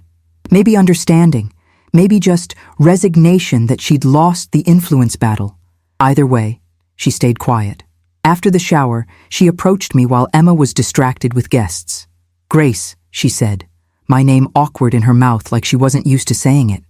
Maybe understanding, maybe just resignation that she'd lost the influence battle. Either way, she stayed quiet. After the shower, she approached me while Emma was distracted with guests. "Grace," she said, my name awkward in her mouth like she wasn't used to saying it.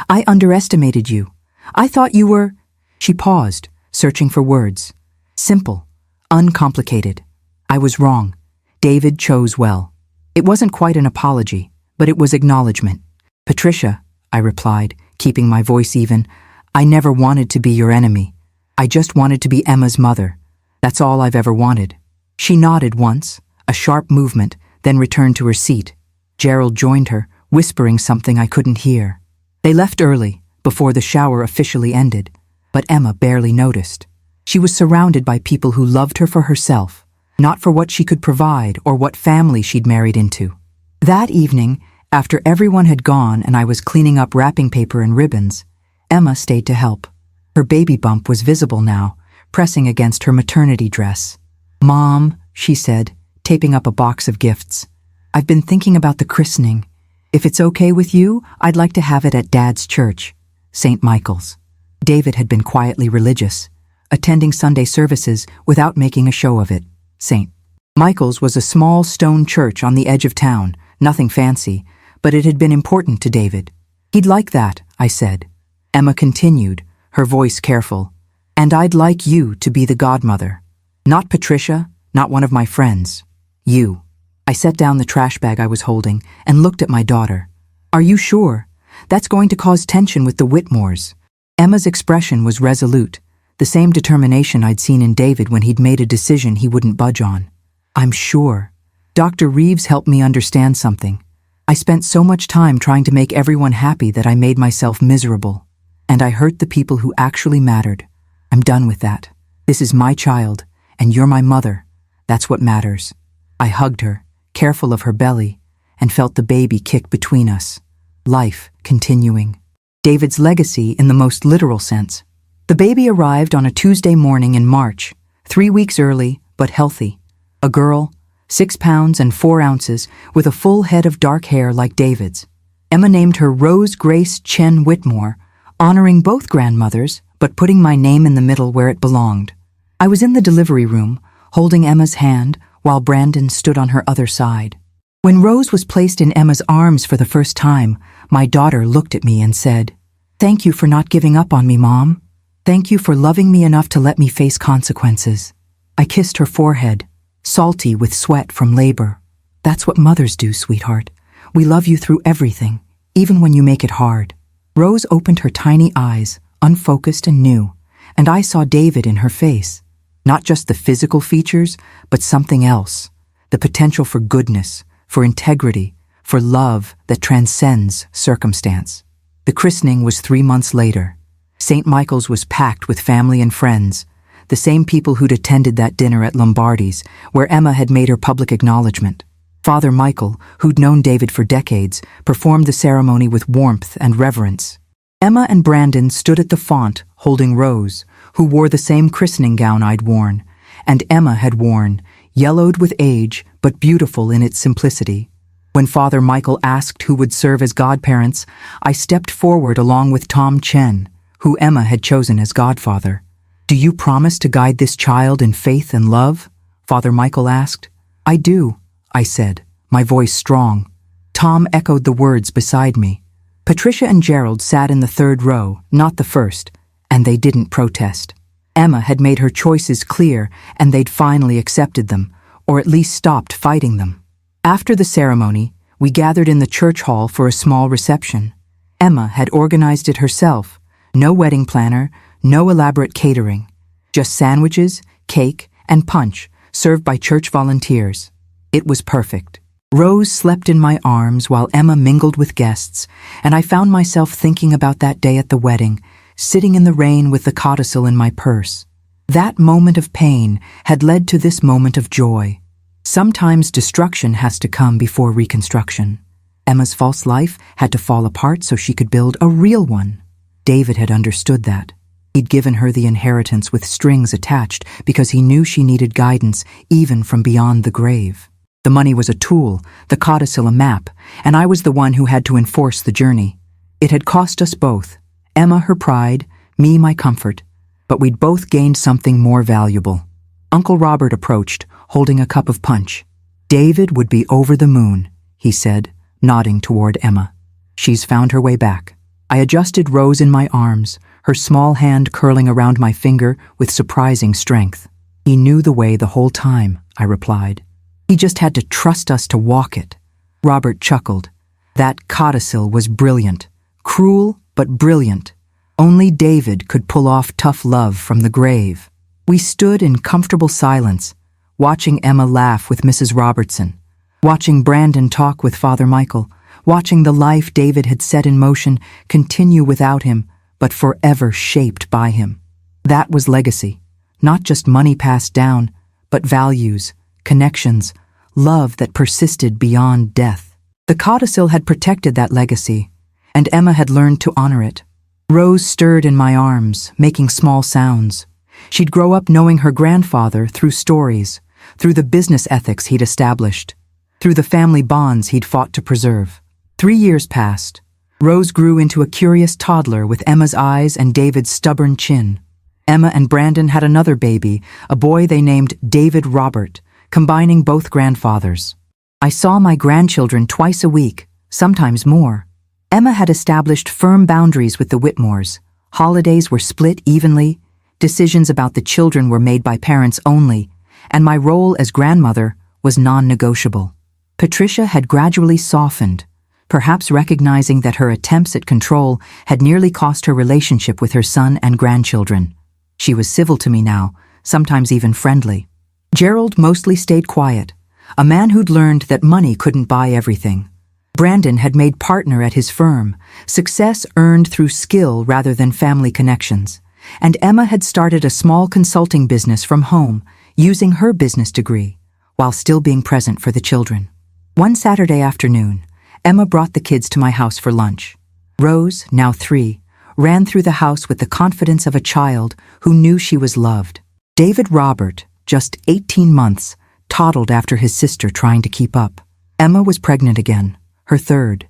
"I underestimated you. I thought you were—" She paused, searching for words. Simple, uncomplicated. I was wrong. David chose well. It wasn't quite an apology, but it was acknowledgement. "Patricia," I replied, keeping my voice even, "I never wanted to be your enemy. I just wanted to be Emma's mother. That's all I've ever wanted." She nodded once, a sharp movement, then returned to her seat. Gerald joined her, whispering something I couldn't hear. They left early, before the shower officially ended, but Emma barely noticed. She was surrounded by people who loved her for herself, not for what she could provide or what family she'd married into. That evening, after everyone had gone and I was cleaning up wrapping paper and ribbons, Emma stayed to help. Her baby bump was visible now, pressing against her maternity dress. "Mom," she said, taping up a box of gifts, "I've been thinking about the christening. If it's okay with you, I'd like to have it at Dad's church, St. Michael's." David had been quietly religious, attending Sunday services without making a show of it. St. Michael's was a small stone church on the edge of town, nothing fancy, but it had been important to David. "He'd like that," I said. Emma continued, her voice careful. "And I'd like you to be the godmother. Not Patricia, not one of my friends. You." I set down the trash bag I was holding and looked at my daughter. "Are you sure? That's going to cause tension with the Whitmores." Emma's expression was resolute, the same determination I'd seen in David when he'd made a decision he wouldn't budge on. "I'm sure. Dr. Reeves helped me understand something. I spent so much time trying to make everyone happy that I made myself miserable. And I hurt the people who actually mattered. I'm done with that. This is my child, and you're my mother. That's what matters. I hugged her, careful of her belly, and felt the baby kick between us. Life continuing. David's legacy in the most literal sense. The baby arrived on a Tuesday morning in March, 3 weeks early, but healthy. A girl, 6 pounds and 4 ounces, with a full head of dark hair like David's. Emma named her Rose Grace Chen Whitmore, honoring both grandmothers, but putting my name in the middle where it belonged. I was in the delivery room, holding Emma's hand, while Brandon stood on her other side. When Rose was placed in Emma's arms for the first time, my daughter looked at me and said, "Thank you for not giving up on me, Mom. Thank you for loving me enough to let me face consequences." I kissed her forehead, salty with sweat from labor. "That's what mothers do, sweetheart. We love you through everything, even when you make it hard." Rose opened her tiny eyes, unfocused and new, and I saw David in her face. Not just the physical features, but something else. The potential for goodness, for integrity, for love that transcends circumstance. The christening was 3 months later. St. Michael's was packed with family and friends, the same people who'd attended that dinner at Lombardi's, where Emma had made her public acknowledgement. Father Michael, who'd known David for decades, performed the ceremony with warmth and reverence. Emma and Brandon stood at the font, holding Rose, who wore the same christening gown I'd worn, and Emma had worn, yellowed with age, but beautiful in its simplicity. When Father Michael asked who would serve as godparents, I stepped forward along with Tom Chen, who Emma had chosen as godfather. "Do you promise to guide this child in faith and love?" Father Michael asked. "I do," I said, my voice strong. Tom echoed the words beside me. Patricia and Gerald sat in the 3rd row, not the 1st, and they didn't protest. Emma had made her choices clear, and they'd finally accepted them, or at least stopped fighting them. After the ceremony, we gathered in the church hall for a small reception. Emma had organized it herself. No wedding planner, no elaborate catering. Just sandwiches, cake, and punch, served by church volunteers. It was perfect. Rose slept in my arms while Emma mingled with guests, and I found myself thinking about that day at the wedding, sitting in the rain with the codicil in my purse. That moment of pain had led to this moment of joy. Sometimes destruction has to come before reconstruction. Emma's false life had to fall apart so she could build a real one. David had understood that. He'd given her the inheritance with strings attached because he knew she needed guidance even from beyond the grave. The money was a tool, the codicil a map, and I was the one who had to enforce the journey. It had cost us both, Emma her pride, me my comfort, but we'd both gained something more valuable. Uncle Robert approached, holding a cup of punch. "David would be over the moon," he said, nodding toward Emma. "She's found her way back." I adjusted Rose in my arms, her small hand curling around my finger with surprising strength. "He knew the way the whole time," I replied. "He just had to trust us to walk it." Robert chuckled. That codicil was brilliant. Cruel, but brilliant. Only David could pull off tough love from the grave. We stood in comfortable silence, watching Emma laugh with Mrs. Robertson, watching Brandon talk with Father Michael, watching the life David had set in motion continue without him, but forever shaped by him. That was legacy. Not just money passed down, but values, connections, love that persisted beyond death. The codicil had protected that legacy, and Emma had learned to honor it. Rose stirred in my arms, making small sounds. She'd grow up knowing her grandfather through stories, through the business ethics he'd established, through the family bonds he'd fought to preserve. 3 years passed. Rose grew into a curious toddler with Emma's eyes and David's stubborn chin. Emma and Brandon had another baby, a boy they named David Robert, combining both grandfathers. I saw my grandchildren twice a week, sometimes more. Emma had established firm boundaries with the Whitmores. Holidays were split evenly, decisions about the children were made by parents only, and my role as grandmother was non-negotiable. Patricia had gradually softened, perhaps recognizing that her attempts at control had nearly cost her relationship with her son and grandchildren. She was civil to me now, sometimes even friendly. Gerald mostly stayed quiet, a man who'd learned that money couldn't buy everything. Brandon had made partner at his firm, success earned through skill rather than family connections, and Emma had started a small consulting business from home, using her business degree, while still being present for the children. One Saturday afternoon, Emma brought the kids to my house for lunch. Rose, now 3, ran through the house with the confidence of a child who knew she was loved. David Robert, just 18 months, toddled after his sister trying to keep up. Emma was pregnant again, her 3rd,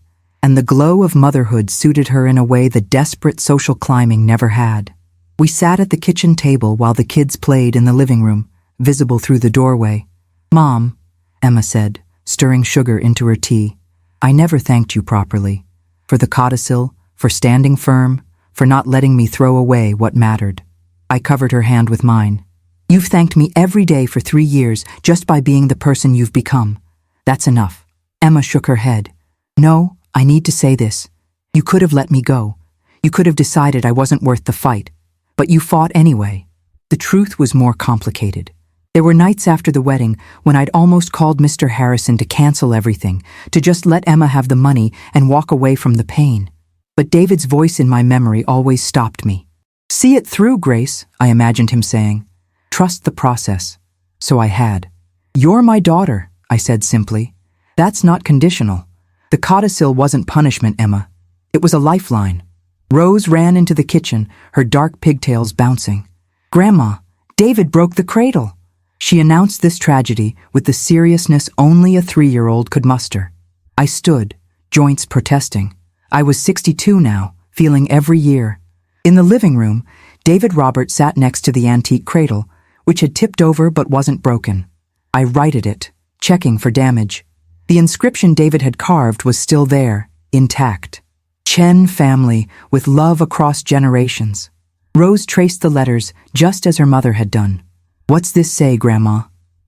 and the glow of motherhood suited her in a way the desperate social climbing never had. We sat at the kitchen table while the kids played in the living room, visible through the doorway. "Mom," Emma said, stirring sugar into her tea, "I never thanked you properly. For the codicil, for standing firm, for not letting me throw away what mattered." I covered her hand with mine. "You've thanked me every day for 3 years just by being the person you've become. That's enough." Emma shook her head. "No, I need to say this. You could have let me go. You could have decided I wasn't worth the fight. But you fought anyway." The truth was more complicated. There were nights after the wedding when I'd almost called Mr. Harrison to cancel everything, to just let Emma have the money and walk away from the pain. But David's voice in my memory always stopped me. "See it through, Grace," I imagined him saying. "Trust the process." So I had. "You're my daughter," I said simply. "That's not conditional. The codicil wasn't punishment, Emma. It was a lifeline." Rose ran into the kitchen, her dark pigtails bouncing. "Grandma, David broke the cradle." She announced this tragedy with the seriousness only a 3-year-old could muster. I stood, joints protesting. I was 62 now, feeling every year. In the living room, David Robert sat next to the antique cradle, which had tipped over but wasn't broken. I righted it, checking for damage. The inscription David had carved was still there, intact. Chen family, with love across generations. Rose traced the letters just as her mother had done. "What's this say, Grandma?"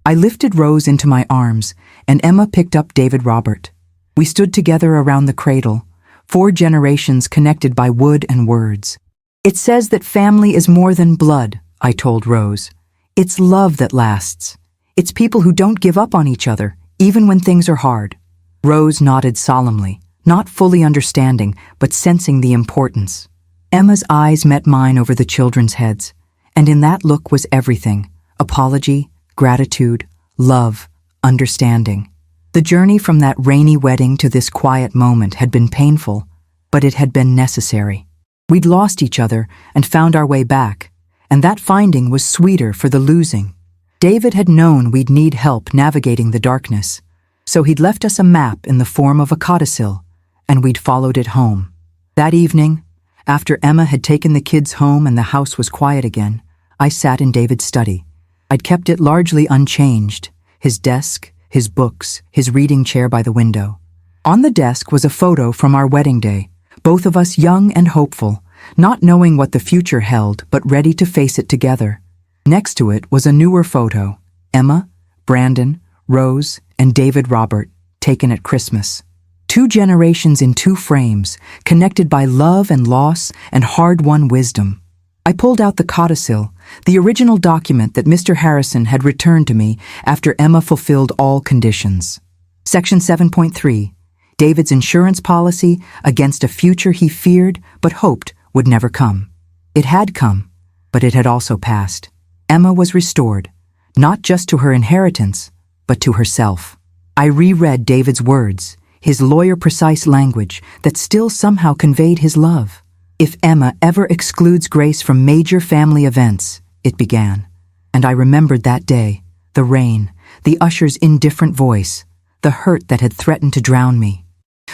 I lifted Rose into my arms, and Emma picked up David Robert. We stood together around the cradle, 4 generations connected by wood and words. "It says that family is more than blood," I told Rose. "It's love that lasts. It's people who don't give up on each other, even when things are hard." Rose nodded solemnly, not fully understanding, but sensing the importance. Emma's eyes met mine over the children's heads, and in that look was everything: apology, gratitude, love, understanding. The journey from that rainy wedding to this quiet moment had been painful, but it had been necessary. We'd lost each other and found our way back, and that finding was sweeter for the losing. David had known we'd need help navigating the darkness, so he'd left us a map in the form of a codicil, and we'd followed it home. That evening, after Emma had taken the kids home and the house was quiet again, I sat in David's study. I'd kept it largely unchanged: his desk, his books, his reading chair by the window. On the desk was a photo from our wedding day, both of us young and hopeful, not knowing what the future held but ready to face it together. Next to it was a newer photo: Emma, Brandon, Rose, and David Robert, taken at Christmas. 2 generations in 2 frames, connected by love and loss and hard-won wisdom. I pulled out the codicil, the original document that Mr. Harrison had returned to me after Emma fulfilled all conditions. Section 7.3, David's insurance policy against a future he feared but hoped would never come. It had come, but it had also passed. Emma was restored, not just to her inheritance, but to herself. I reread David's words, his lawyer-precise language that still somehow conveyed his love. "If Emma ever excludes Grace from major family events," it began. And I remembered that day, the rain, the usher's indifferent voice, the hurt that had threatened to drown me.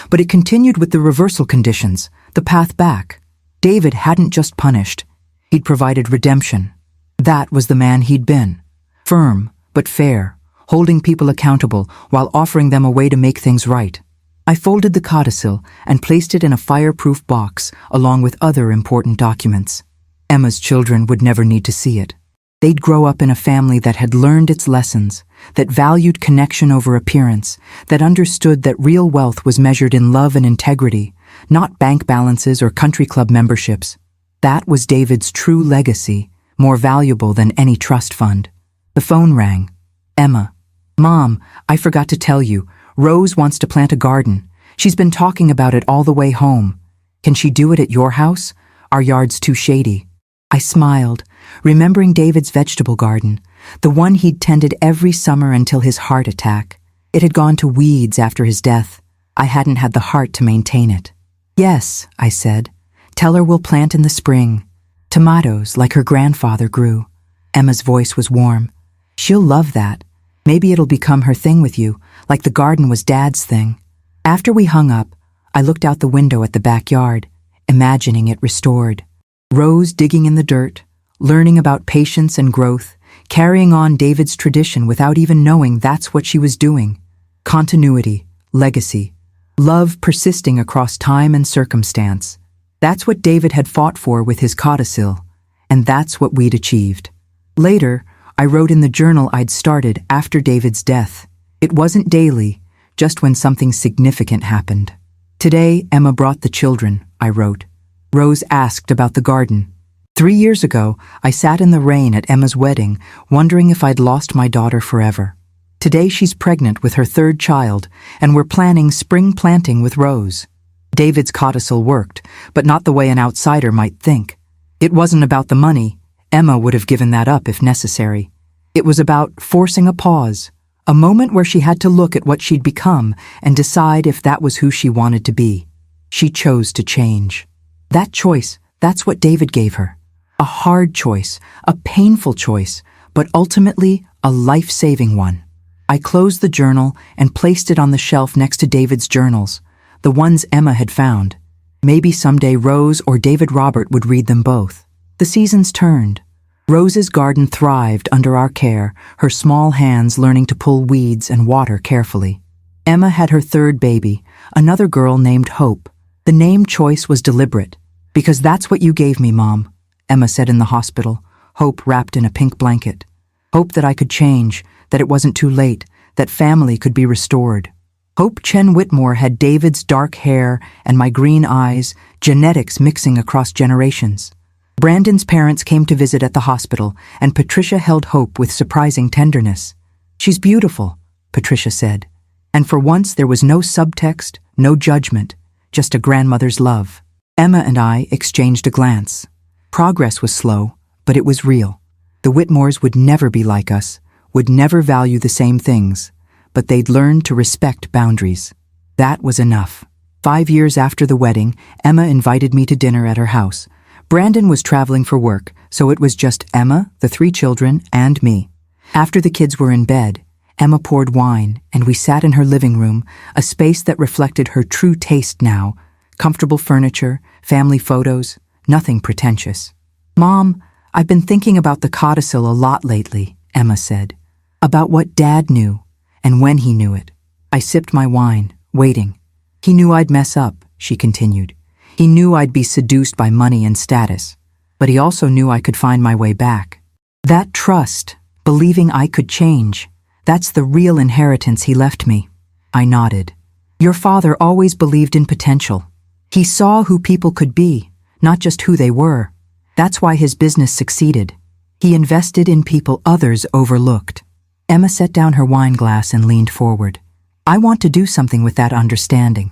But it continued with the reversal conditions, the path back. David hadn't just punished, he'd provided redemption. That was the man he'd been. Firm, but fair, holding people accountable while offering them a way to make things right. I folded the codicil and placed it in a fireproof box along with other important documents. Emma's children would never need to see it. They'd grow up in a family that had learned its lessons, that valued connection over appearance, that understood that real wealth was measured in love and integrity, not bank balances or country club memberships. That was David's true legacy, more valuable than any trust fund. The phone rang. "Emma, Mom, I forgot to tell you, Rose wants to plant a garden. She's been talking about it all the way home. Can she do it at your house? Our yard's too shady. I smiled, remembering David's vegetable garden, the one he'd tended every summer until his heart attack. It had gone to weeds after his death. I hadn't had the heart to maintain it. Yes, I said. Tell her we'll plant in the spring. Tomatoes, like her grandfather grew. Emma's voice was warm. She'll love that. Maybe it'll become her thing with you, like the garden was Dad's thing. After we hung up, I looked out the window at the backyard, imagining it restored. Rose digging in the dirt, learning about patience and growth, carrying on David's tradition without even knowing that's what she was doing. Continuity, legacy, love persisting across time and circumstance. That's what David had fought for with his codicil, and that's what we'd achieved. Later, I wrote in the journal I'd started after David's death. It wasn't daily, just when something significant happened. Today, Emma brought the children, I wrote. Rose asked about the garden. 3 years ago, I sat in the rain at Emma's wedding, wondering if I'd lost my daughter forever. Today she's pregnant with her third child, and we're planning spring planting with Rose. David's codicil worked, but not the way an outsider might think. It wasn't about the money. Emma would have given that up if necessary. It was about forcing a pause, a moment where she had to look at what she'd become and decide if that was who she wanted to be. She chose to change. That choice, that's what David gave her. A hard choice, a painful choice, but ultimately a life-saving one. I closed the journal and placed it on the shelf next to David's journals, the ones Emma had found. Maybe someday Rose or David Robert would read them both. The seasons turned. Rose's garden thrived under our care, her small hands learning to pull weeds and water carefully. Emma had her third baby, another girl named Hope. The name choice was deliberate. Because that's what you gave me, Mom, Emma said in the hospital, Hope wrapped in a pink blanket. Hope that I could change, that it wasn't too late, that family could be restored. Hope Chen Whitmore had David's dark hair and my green eyes, genetics mixing across generations. Brandon's parents came to visit at the hospital, and Patricia held Hope with surprising tenderness. She's beautiful, Patricia said. And for once there was no subtext, no judgment, just a grandmother's love. Emma and I exchanged a glance. Progress was slow, but it was real. The Whitmores would never be like us, would never value the same things, but they'd learned to respect boundaries. That was enough. 5 years after the wedding, Emma invited me to dinner at her house. Brandon was traveling for work, so it was just Emma, the 3 children, and me. After the kids were in bed, Emma poured wine, and we sat in her living room, a space that reflected her true taste now. Comfortable furniture, family photos, nothing pretentious. Mom, I've been thinking about the codicil a lot lately, Emma said. About what Dad knew, and when he knew it. I sipped my wine, waiting. He knew I'd mess up, she continued. He knew I'd be seduced by money and status, but he also knew I could find my way back. That trust, believing I could change, that's the real inheritance he left me. I nodded. Your father always believed in potential. He saw who people could be, not just who they were. That's why his business succeeded. He invested in people others overlooked. Emma set down her wine glass and leaned forward. I want to do something with that understanding.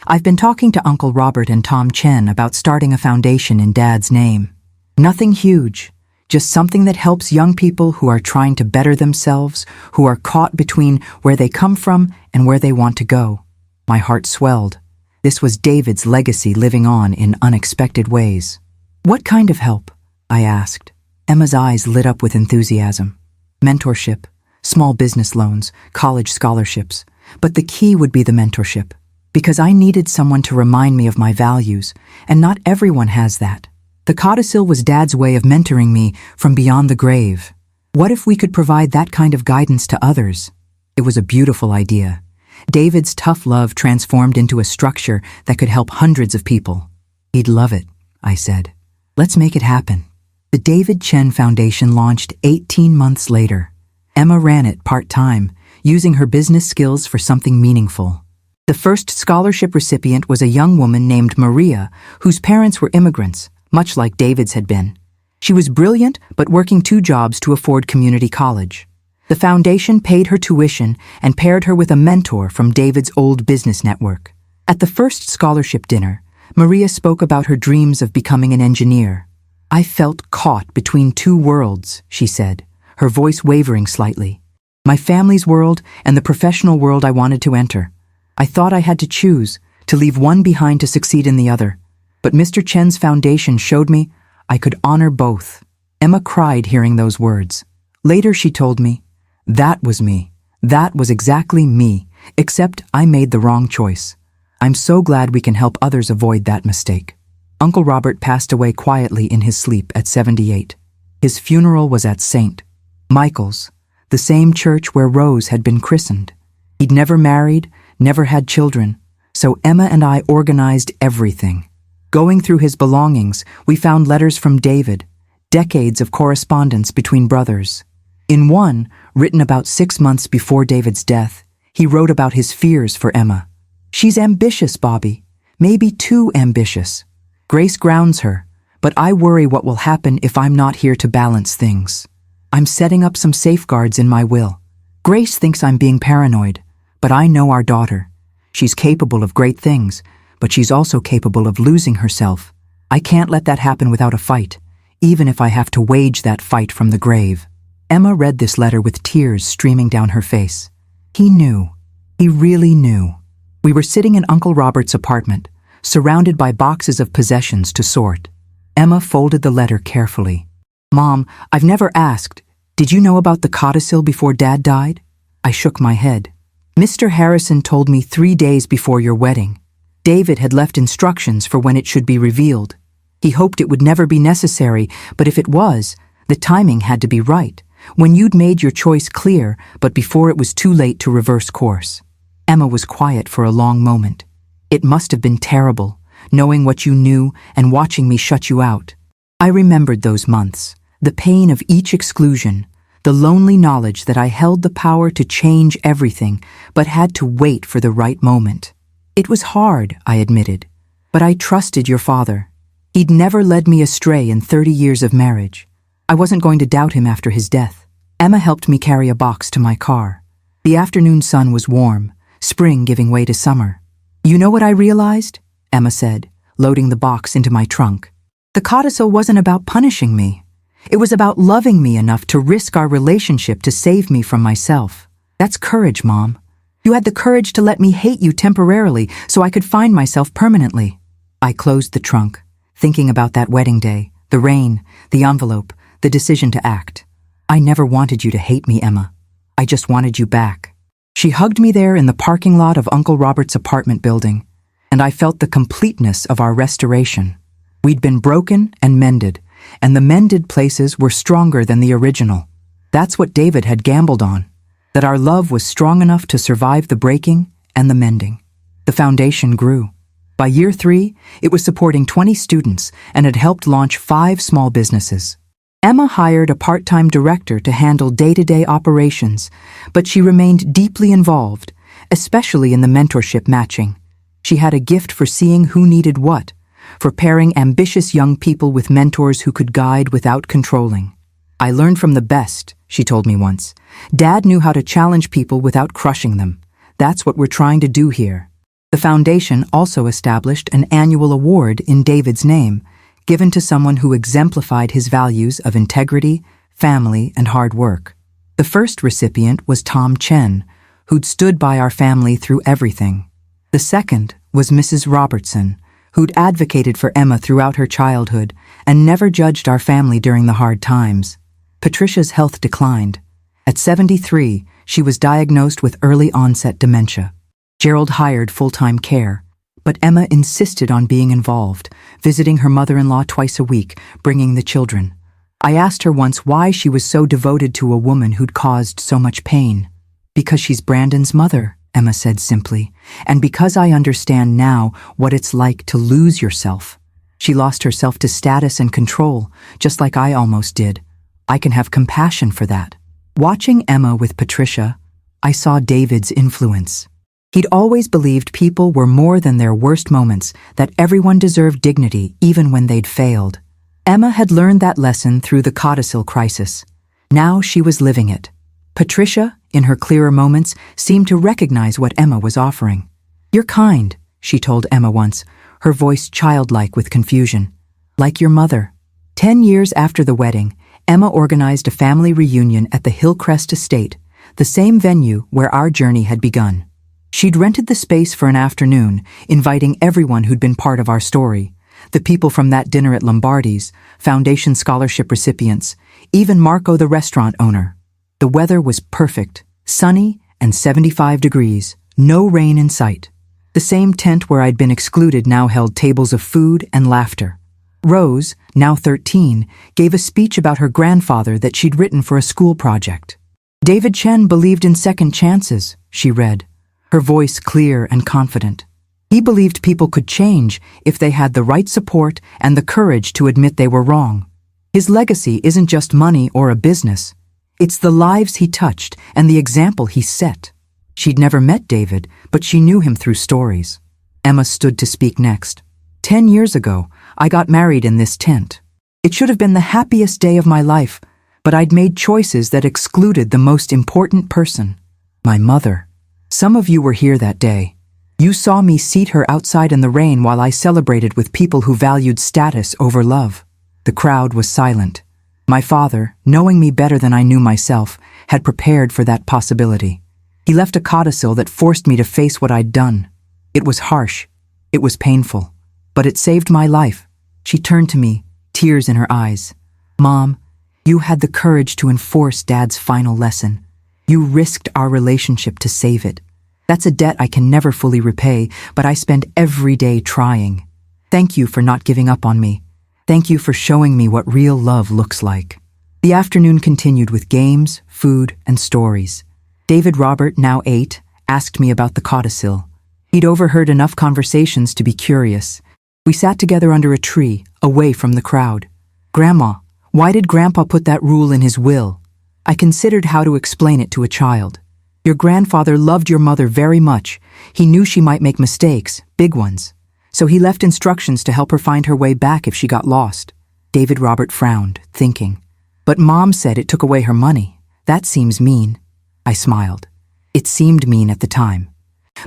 I've been talking to Uncle Robert and Tom Chen about starting a foundation in Dad's name. Nothing huge, just something that helps young people who are trying to better themselves, who are caught between where they come from and where they want to go. My heart swelled. This was David's legacy living on in unexpected ways. What kind of help? I asked. Emma's eyes lit up with enthusiasm. Mentorship, small business loans, college scholarships. But the key would be the mentorship. Because I needed someone to remind me of my values, and not everyone has that. The codicil was Dad's way of mentoring me from beyond the grave. What if we could provide that kind of guidance to others? It was a beautiful idea. David's tough love transformed into a structure that could help hundreds of people. He'd love it, I said. Let's make it happen. The David Chen Foundation launched 18 months later. Emma ran it part-time, using her business skills for something meaningful. The first scholarship recipient was a young woman named Maria, whose parents were immigrants, much like David's had been. She was brilliant, but working 2 jobs to afford community college. The foundation paid her tuition and paired her with a mentor from David's old business network. At the first scholarship dinner, Maria spoke about her dreams of becoming an engineer. "I felt caught between two worlds," she said, her voice wavering slightly. "My family's world and the professional world I wanted to enter. I thought I had to choose, to leave one behind to succeed in the other. But Mr. Chen's foundation showed me I could honor both." Emma cried hearing those words. Later she told me, "That was me. That was exactly me, except I made the wrong choice. I'm so glad we can help others avoid that mistake." Uncle Robert passed away quietly in his sleep at 78. His funeral was at St. Michael's, the same church where Rose had been christened. He'd never married, never had children, so Emma and I organized everything. Going through his belongings, we found letters from David, decades of correspondence between brothers. In one, written about 6 months before David's death, he wrote about his fears for Emma. "She's ambitious, Bobby, maybe too ambitious. Grace grounds her, but I worry what will happen if I'm not here to balance things. I'm setting up some safeguards in my will. Grace thinks I'm being paranoid, but I know our daughter. She's capable of great things, but she's also capable of losing herself. I can't let that happen without a fight, even if I have to wage that fight from the grave." Emma read this letter with tears streaming down her face. He knew. He really knew. We were sitting in Uncle Robert's apartment, surrounded by boxes of possessions to sort. Emma folded the letter carefully. "Mom, I've never asked, did you know about the codicil before Dad died?" I shook my head. "Mr. Harrison told me 3 days before your wedding. David had left instructions for when it should be revealed. He hoped it would never be necessary, but if it was, the timing had to be right, when you'd made your choice clear, but before it was too late to reverse course." Emma was quiet for a long moment. "It must have been terrible, knowing what you knew and watching me shut you out." I remembered those months, the pain of each exclusion, the lonely knowledge that I held the power to change everything, but had to wait for the right moment. "It was hard," I admitted, "but I trusted your father. He'd never led me astray in 30 years of marriage. I wasn't going to doubt him after his death." Emma helped me carry a box to my car. The afternoon sun was warm, spring giving way to summer. "You know what I realized?" Emma said, loading the box into my trunk. "The codicil wasn't about punishing me. It was about loving me enough to risk our relationship to save me from myself. That's courage, Mom. You had the courage to let me hate you temporarily so I could find myself permanently." I closed the trunk, thinking about that wedding day, the rain, the envelope, the decision to act. "I never wanted you to hate me, Emma. I just wanted you back." She hugged me there in the parking lot of Uncle Robert's apartment building, and I felt the completeness of our restoration. We'd been broken and mended, and the mended places were stronger than the original. That's what David had gambled on, that our love was strong enough to survive the breaking and the mending. The foundation grew. By year 3, it was supporting 20 students and had helped launch 5 small businesses. Emma hired a part-time director to handle day-to-day operations, but she remained deeply involved, especially in the mentorship matching. She had a gift for seeing who needed what, for pairing ambitious young people with mentors who could guide without controlling. "I learned from the best," she told me once. "Dad knew how to challenge people without crushing them. That's what we're trying to do here." The foundation also established an annual award in David's name, given to someone who exemplified his values of integrity, family, and hard work. The first recipient was Tom Chen, who'd stood by our family through everything. The second was Mrs. Robertson, who'd advocated for Emma throughout her childhood and never judged our family during the hard times. Patricia's health declined. At 73, she was diagnosed with early-onset dementia. Gerald hired full-time care, but Emma insisted on being involved, visiting her mother-in-law twice a week, bringing the children. I asked her once why she was so devoted to a woman who'd caused so much pain. "Because she's Brandon's mother," Emma said simply, "and because I understand now what it's like to lose yourself. She lost herself to status and control, just like I almost did. I can have compassion for that." Watching Emma with Patricia, I saw David's influence. He'd always believed people were more than their worst moments, that everyone deserved dignity even when they'd failed. Emma had learned that lesson through the codicil crisis. Now she was living it. Patricia, in her clearer moments, seemed to recognize what Emma was offering. "You're kind," she told Emma once, her voice childlike with confusion. Like your mother. 10 years after the wedding, Emma organized a family reunion at the Hillcrest Estate, the same venue where our journey had begun. She'd rented the space for an afternoon, inviting everyone who'd been part of our story. The people from that dinner at Lombardi's, Foundation Scholarship recipients, even Marco the restaurant owner. The weather was perfect, sunny and 75 degrees, no rain in sight. The same tent where I'd been excluded now held tables of food and laughter. Rose, now 13, gave a speech about her grandfather that she'd written for a school project. David Chen believed in second chances, she read, her voice clear and confident. He believed people could change if they had the right support and the courage to admit they were wrong. His legacy isn't just money or a business. It's the lives he touched and the example he set. She'd never met David, but she knew him through stories. Emma stood to speak next. 10 years ago, I got married in this tent. It should have been the happiest day of my life, but I'd made choices that excluded the most important person, my mother. Some of you were here that day. You saw me seat her outside in the rain while I celebrated with people who valued status over love. The crowd was silent. My father, knowing me better than I knew myself, had prepared for that possibility. He left a codicil that forced me to face what I'd done. It was harsh. It was painful. But it saved my life. She turned to me, tears in her eyes. Mom, you had the courage to enforce Dad's final lesson. You risked our relationship to save it. That's a debt I can never fully repay, but I spend every day trying. Thank you for not giving up on me. Thank you for showing me what real love looks like. The afternoon continued with games, food, and stories. David Robert, now 8, asked me about the codicil. He'd overheard enough conversations to be curious. We sat together under a tree, away from the crowd. Grandma, why did Grandpa put that rule in his will? I considered how to explain it to a child. Your grandfather loved your mother very much. He knew she might make mistakes, big ones. So he left instructions to help her find her way back if she got lost. David Robert frowned, thinking. But Mom said it took away her money. That seems mean. I smiled. It seemed mean at the time.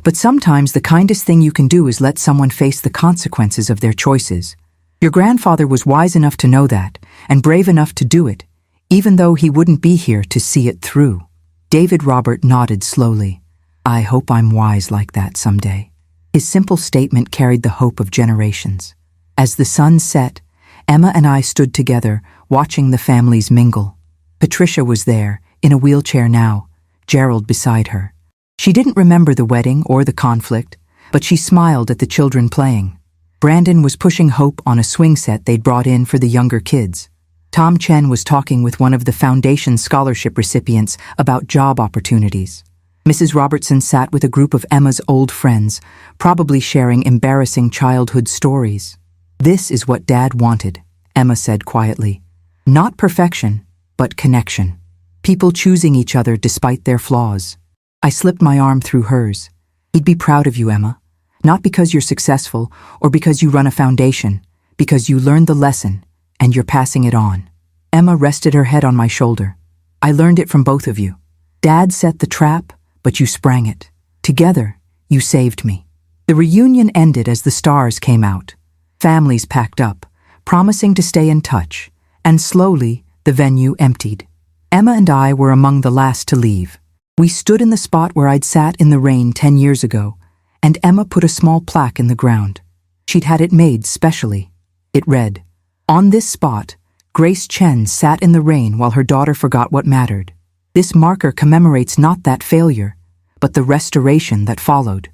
But sometimes the kindest thing you can do is let someone face the consequences of their choices. Your grandfather was wise enough to know that, and brave enough to do it, even though he wouldn't be here to see it through. David Robert nodded slowly. I hope I'm wise like that someday. His simple statement carried the hope of generations. As the sun set, Emma and I stood together, watching the families mingle. Patricia was there, in a wheelchair now, Gerald beside her. She didn't remember the wedding or the conflict, but she smiled at the children playing. Brandon was pushing Hope on a swing set they'd brought in for the younger kids. Tom Chen was talking with one of the Foundation Scholarship recipients about job opportunities. Mrs. Robertson sat with a group of Emma's old friends, probably sharing embarrassing childhood stories. This is what Dad wanted, Emma said quietly. Not perfection, but connection. People choosing each other despite their flaws. I slipped my arm through hers. He'd be proud of you, Emma. Not because you're successful or because you run a foundation, because you learned the lesson and you're passing it on. Emma rested her head on my shoulder. I learned it from both of you. Dad set the trap, but you sprang it. Together, you saved me. The reunion ended as the stars came out. Families packed up, promising to stay in touch, and slowly the venue emptied. Emma and I were among the last to leave. We stood in the spot where I'd sat in the rain 10 years ago, and Emma put a small plaque in the ground. She'd had it made specially. It read, "On this spot, Grace Chen sat in the rain while her daughter forgot what mattered. This marker commemorates not that failure, but the restoration that followed.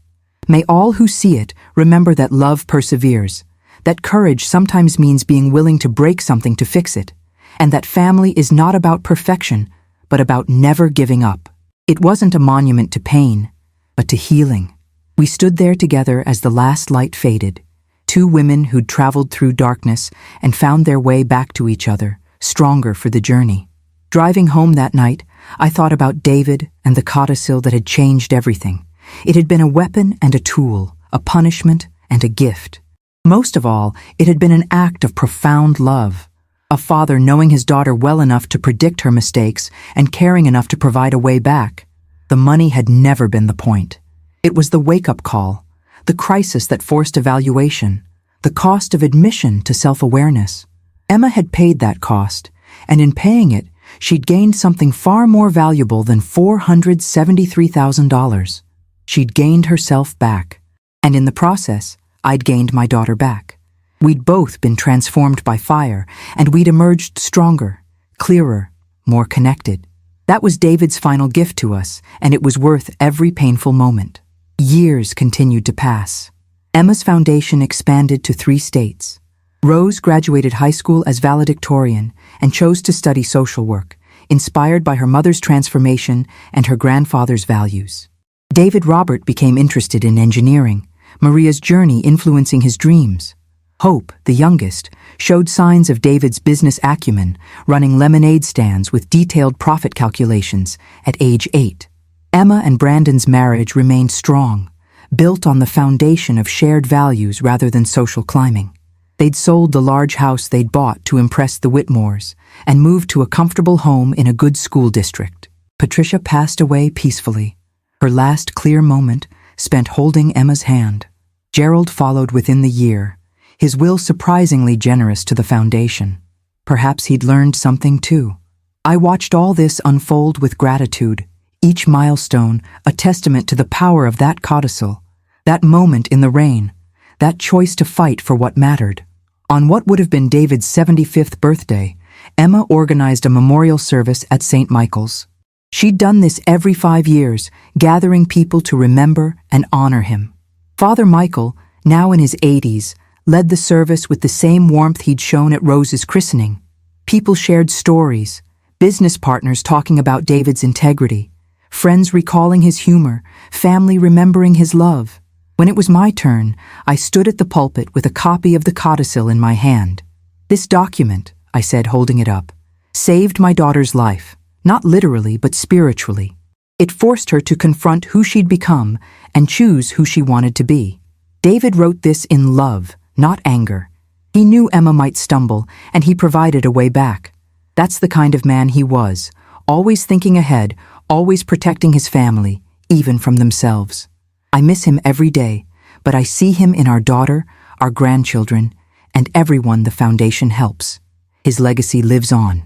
May all who see it remember that love perseveres, that courage sometimes means being willing to break something to fix it, and that family is not about perfection, but about never giving up." It wasn't a monument to pain, but to healing. We stood there together as the last light faded, two women who'd traveled through darkness and found their way back to each other, stronger for the journey. Driving home that night, I thought about David and the codicil that had changed everything. It had been a weapon and a tool, a punishment and a gift. Most of all, it had been an act of profound love. A father knowing his daughter well enough to predict her mistakes and caring enough to provide a way back. The money had never been the point. It was the wake-up call, the crisis that forced evaluation, the cost of admission to self-awareness. Emma had paid that cost, and in paying it, she'd gained something far more valuable than $473,000. She'd gained herself back, and in the process, I'd gained my daughter back. We'd both been transformed by fire, and we'd emerged stronger, clearer, more connected. That was David's final gift to us, and it was worth every painful moment. Years continued to pass. Emma's foundation expanded to 3 states. Rose graduated high school as valedictorian and chose to study social work, inspired by her mother's transformation and her grandfather's values. David Robert became interested in engineering, Maria's journey influencing his dreams. Hope, the youngest, showed signs of David's business acumen, running lemonade stands with detailed profit calculations at age 8. Emma and Brandon's marriage remained strong, built on the foundation of shared values rather than social climbing. They'd sold the large house they'd bought to impress the Whitmores and moved to a comfortable home in a good school district. Patricia passed away peacefully, her last clear moment spent holding Emma's hand. Gerald followed within the year, his will surprisingly generous to the foundation. Perhaps he'd learned something too. I watched all this unfold with gratitude, each milestone a testament to the power of that codicil, that moment in the rain, that choice to fight for what mattered. On what would have been David's 75th birthday, Emma organized a memorial service at St. Michael's. She'd done this every 5 years, gathering people to remember and honor him. Father Michael, now in his 80s, led the service with the same warmth he'd shown at Rose's christening. People shared stories, business partners talking about David's integrity, friends recalling his humor, family remembering his love. When it was my turn, I stood at the pulpit with a copy of the codicil in my hand. "This document," I said, holding it up, "saved my daughter's life, not literally but spiritually. It forced her to confront who she'd become and choose who she wanted to be. David wrote this in love, not anger. He knew Emma might stumble, and he provided a way back. That's the kind of man he was, always thinking ahead, always protecting his family, even from themselves. I miss him every day, but I see him in our daughter, our grandchildren, and everyone the foundation helps. His legacy lives on."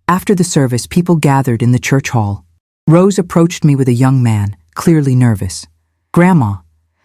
After the service, people gathered in the church hall. Rose approached me with a young man, clearly nervous. "Grandma,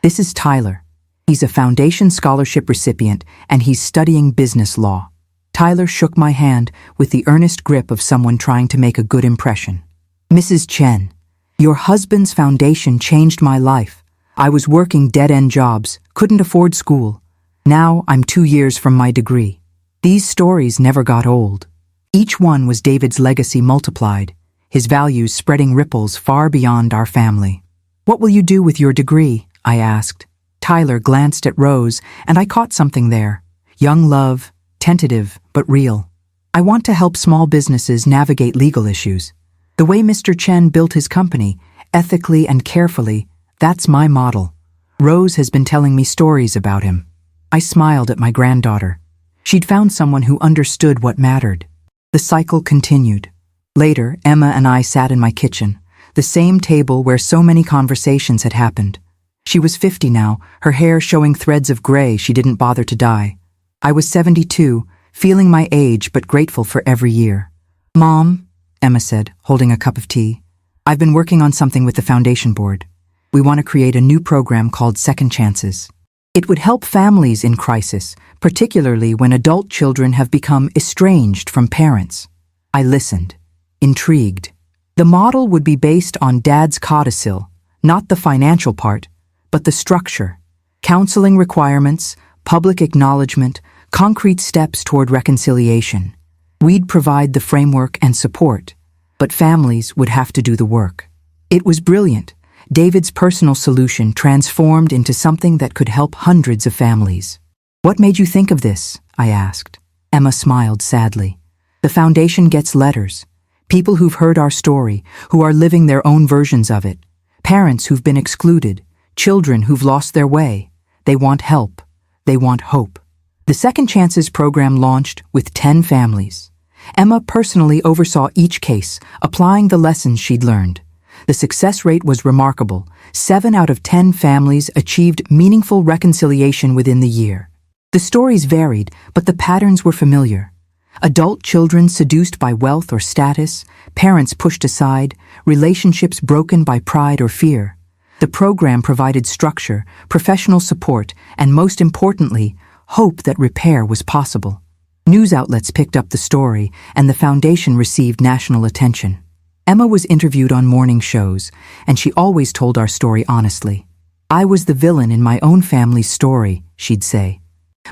this is Tyler. He's a foundation scholarship recipient, and he's studying business law." Tyler shook my hand with the earnest grip of someone trying to make a good impression. "Mrs. Chen, your husband's foundation changed my life. I was working dead-end jobs, couldn't afford school. Now I'm 2 years from my degree." These stories never got old. Each one was David's legacy multiplied, his values spreading ripples far beyond our family. "What will you do with your degree?" I asked. Tyler glanced at Rose, and I caught something there. Young love, tentative but real. "I want to help small businesses navigate legal issues. The way Mr. Chen built his company, ethically and carefully, that's my model. Rose has been telling me stories about him." I smiled at my granddaughter. She'd found someone who understood what mattered. The cycle continued. Later, Emma and I sat in my kitchen, the same table where so many conversations had happened. She was 50 now, her hair showing threads of gray she didn't bother to dye. I was 72, feeling my age but grateful for every year. "Mom," Emma said, holding a cup of tea, "I've been working on something with the foundation board. We want to create a new program called Second Chances. It would help families in crisis, particularly when adult children have become estranged from parents." I listened, intrigued. The model would be based on Dad's codicil, not the financial part, but the structure. Counseling requirements, public acknowledgement, concrete steps toward reconciliation. We'd provide the framework and support, but families would have to do the work. It was brilliant. David's personal solution transformed into something that could help hundreds of families. "What made you think of this?" I asked. Emma smiled sadly. "The foundation gets letters. People who've heard our story, who are living their own versions of it. Parents who've been excluded. Children who've lost their way. They want help. They want hope." The Second Chances program launched with 10 families. Emma personally oversaw each case, applying the lessons she'd learned. The success rate was remarkable. 7 out of 10 families achieved meaningful reconciliation within the year. The stories varied, but the patterns were familiar. Adult children seduced by wealth or status, parents pushed aside, relationships broken by pride or fear. The program provided structure, professional support, and most importantly, hope that repair was possible. News outlets picked up the story, and the foundation received national attention. Emma was interviewed on morning shows, and she always told our story honestly. "I was the villain in my own family's story," she'd say.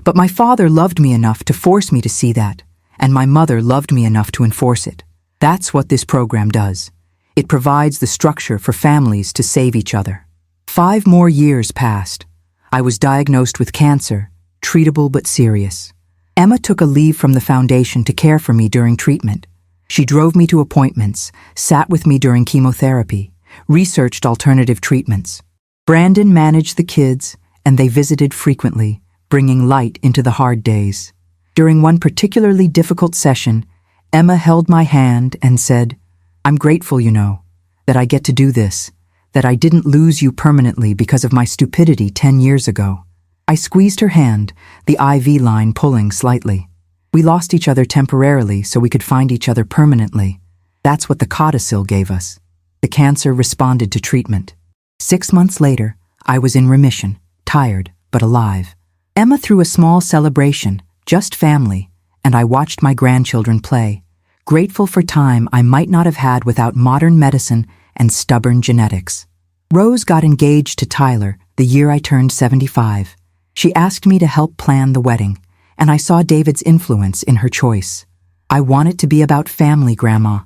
"But my father loved me enough to force me to see that, and my mother loved me enough to enforce it." That's what this program does. It provides the structure for families to save each other. 5 more years passed. I was diagnosed with cancer, treatable but serious. Emma took a leave from the foundation to care for me during treatment. She drove me to appointments, sat with me during chemotherapy, researched alternative treatments. Brandon managed the kids, and they visited frequently, bringing light into the hard days. During one particularly difficult session, Emma held my hand and said, "I'm grateful, that I get to do this, that I didn't lose you permanently because of my stupidity 10 years ago." I squeezed her hand, the IV line pulling slightly. We lost each other temporarily so we could find each other permanently. That's what the codicil gave us. The cancer responded to treatment. 6 months later, I was in remission, tired but alive. Emma threw a small celebration, just family, and I watched my grandchildren play, grateful for time I might not have had without modern medicine and stubborn genetics. Rose got engaged to Tyler the year I turned 75. She asked me to help plan the wedding, and I saw David's influence in her choice. I want it to be about family, Grandma,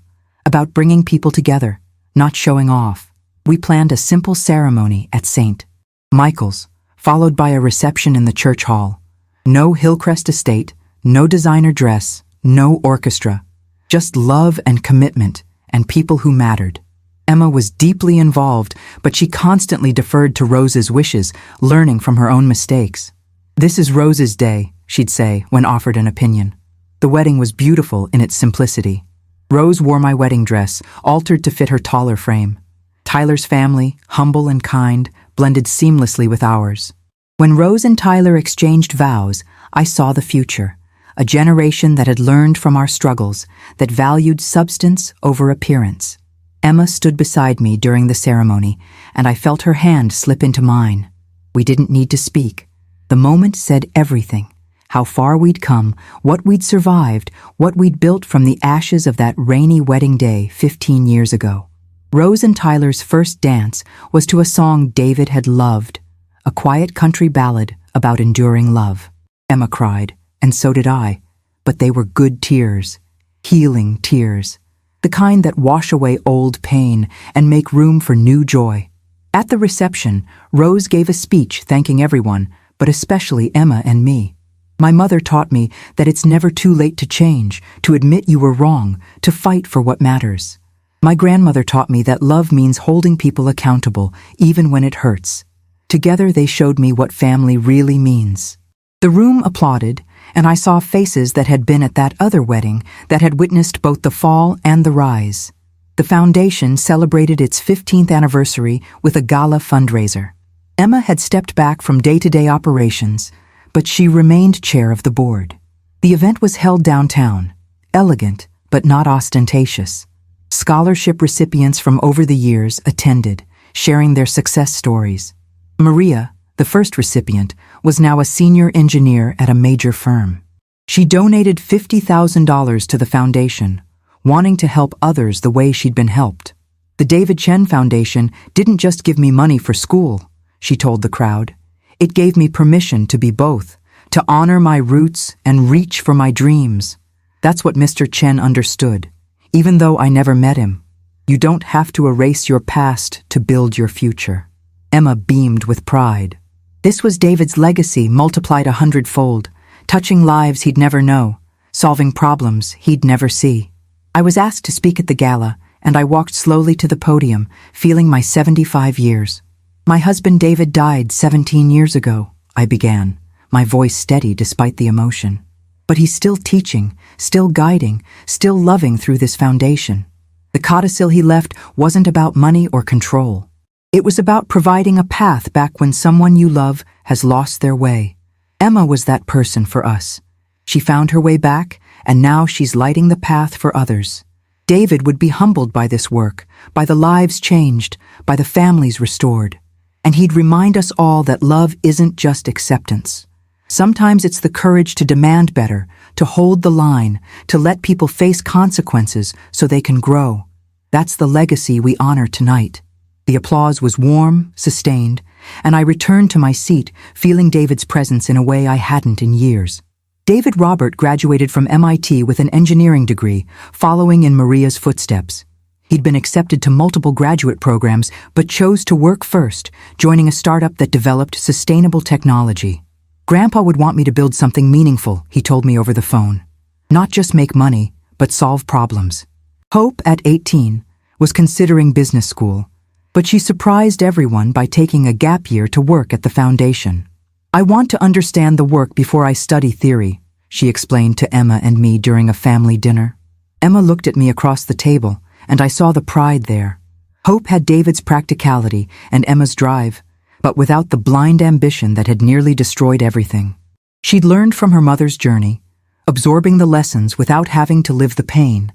about bringing people together, not showing off. We planned a simple ceremony at St. Michael's, followed by a reception in the church hall. No Hillcrest estate, no designer dress, no orchestra. Just love and commitment, and people who mattered. Emma was deeply involved, but she constantly deferred to Rose's wishes, learning from her own mistakes. "This is Rose's day," she'd say when offered an opinion. The wedding was beautiful in its simplicity. Rose wore my wedding dress, altered to fit her taller frame. Tyler's family, humble and kind, blended seamlessly with ours. When Rose and Tyler exchanged vows, I saw the future, a generation that had learned from our struggles, that valued substance over appearance. Emma stood beside me during the ceremony, and I felt her hand slip into mine. We didn't need to speak. The moment said everything. How far we'd come, what we'd survived, what we'd built from the ashes of that rainy wedding day 15 years ago. Rose and Tyler's first dance was to a song David had loved, a quiet country ballad about enduring love. Emma cried, and so did I, but they were good tears, healing tears. The kind that wash away old pain and make room for new joy. At the reception, Rose gave a speech thanking everyone, but especially Emma and me. My mother taught me that it's never too late to change, to admit you were wrong, to fight for what matters. My grandmother taught me that love means holding people accountable, even when it hurts. Together they showed me what family really means. The room applauded, and I saw faces that had been at that other wedding, that had witnessed both the fall and the rise. The foundation celebrated its 15th anniversary with a gala fundraiser. Emma had stepped back from day-to-day operations, but she remained chair of the board. The event was held downtown, elegant but not ostentatious. Scholarship recipients from over the years attended, sharing their success stories. Maria, the first recipient, was now a senior engineer at a major firm. She donated $50,000 to the foundation, wanting to help others the way she'd been helped. "The David Chen Foundation didn't just give me money for school," she told the crowd. "It gave me permission to be both, to honor my roots and reach for my dreams." That's what Mr. Chen understood, even though I never met him. You don't have to erase your past to build your future. Emma beamed with pride. This was David's legacy multiplied 100-fold, touching lives he'd never know, solving problems he'd never see. I was asked to speak at the gala, and I walked slowly to the podium, feeling my 75 years. "My husband David died 17 years ago," I began, my voice steady despite the emotion. "But he's still teaching, still guiding, still loving through this foundation. The codicil he left wasn't about money or control. It was about providing a path back when someone you love has lost their way. Emma was that person for us. She found her way back, and now she's lighting the path for others. David would be humbled by this work, by the lives changed, by the families restored. And he'd remind us all that love isn't just acceptance. Sometimes it's the courage to demand better, to hold the line, to let people face consequences so they can grow. That's the legacy we honor tonight. The applause was warm, sustained, and I returned to my seat, feeling David's presence in a way I hadn't in years. David Robert graduated from MIT with an engineering degree, following in Maria's footsteps. He'd been accepted to multiple graduate programs, but chose to work first, joining a startup that developed sustainable technology. Grandpa would want me to build something meaningful, he told me over the phone. Not just make money, but solve problems. Hope, at 18, was considering business school, but she surprised everyone by taking a gap year to work at the foundation. I want to understand the work before I study theory, she explained to Emma and me during a family dinner. Emma looked at me across the table, and I saw the pride there. Hope had David's practicality and Emma's drive, but without the blind ambition that had nearly destroyed everything. She'd learned from her mother's journey, absorbing the lessons without having to live the pain.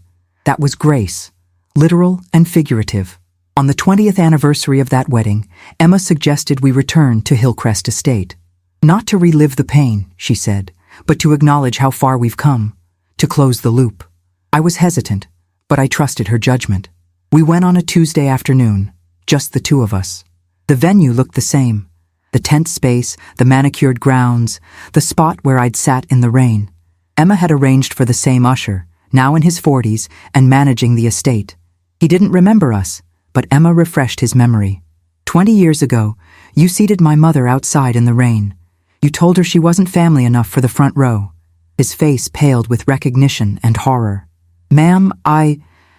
That was grace, literal and figurative. On the 20th anniversary of that wedding, Emma suggested we return to Hillcrest Estate. Not to relive the pain, she said, but to acknowledge how far we've come, to close the loop. I was hesitant, but I trusted her judgment. We went on a Tuesday afternoon, just the two of us. The venue looked the same. The tent space, the manicured grounds, the spot where I'd sat in the rain. Emma had arranged for the same usher, now in his 40s and managing the estate. He didn't remember us, but Emma refreshed his memory. 20 years ago, you seated my mother outside in the rain. You told her she wasn't family enough for the front row. His face paled with recognition and horror. Ma'am, I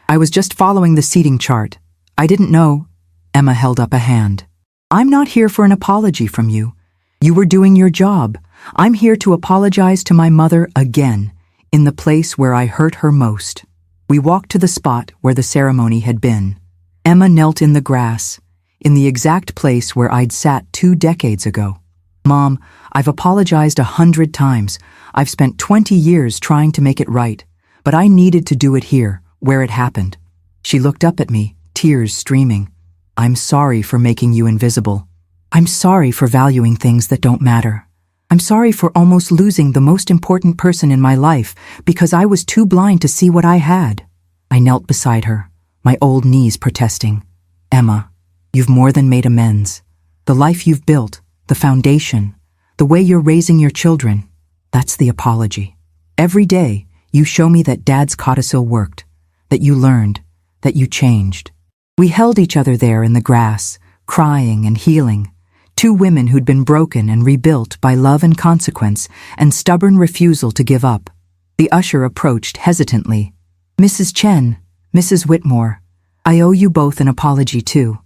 was just following the seating chart. I didn't know. Emma held up a hand. I'm not here for an apology from you. You were doing your job. I'm here to apologize to my mother again, in the place where I hurt her most. We walked to the spot where the ceremony had been. Emma knelt in the grass, in the exact place where I'd sat 2 decades ago. Mom, I've apologized 100 times. I've spent 20 years trying to make it right, but I needed to do it here, where it happened. She looked up at me, tears streaming. I'm sorry for making you invisible. I'm sorry for valuing things that don't matter. I'm sorry for almost losing the most important person in my life because I was too blind to see what I had. I knelt beside her, my old knees protesting. Emma, you've more than made amends. The life you've built, the foundation, the way you're raising your children, that's the apology. Every day, you show me that Dad's codicil worked, that you learned, that you changed. We held each other there in the grass, crying and healing, 2 women who'd been broken and rebuilt by love and consequence and stubborn refusal to give up. The usher approached hesitantly. Mrs. Chen, Mrs. Whitmore, I owe you both an apology too.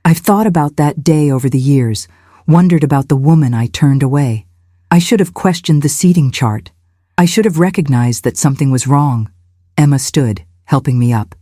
I've thought about that day over the years, wondered about the woman I turned away. I should have questioned the seating chart. I should have recognized that something was wrong. Emma stood, helping me up.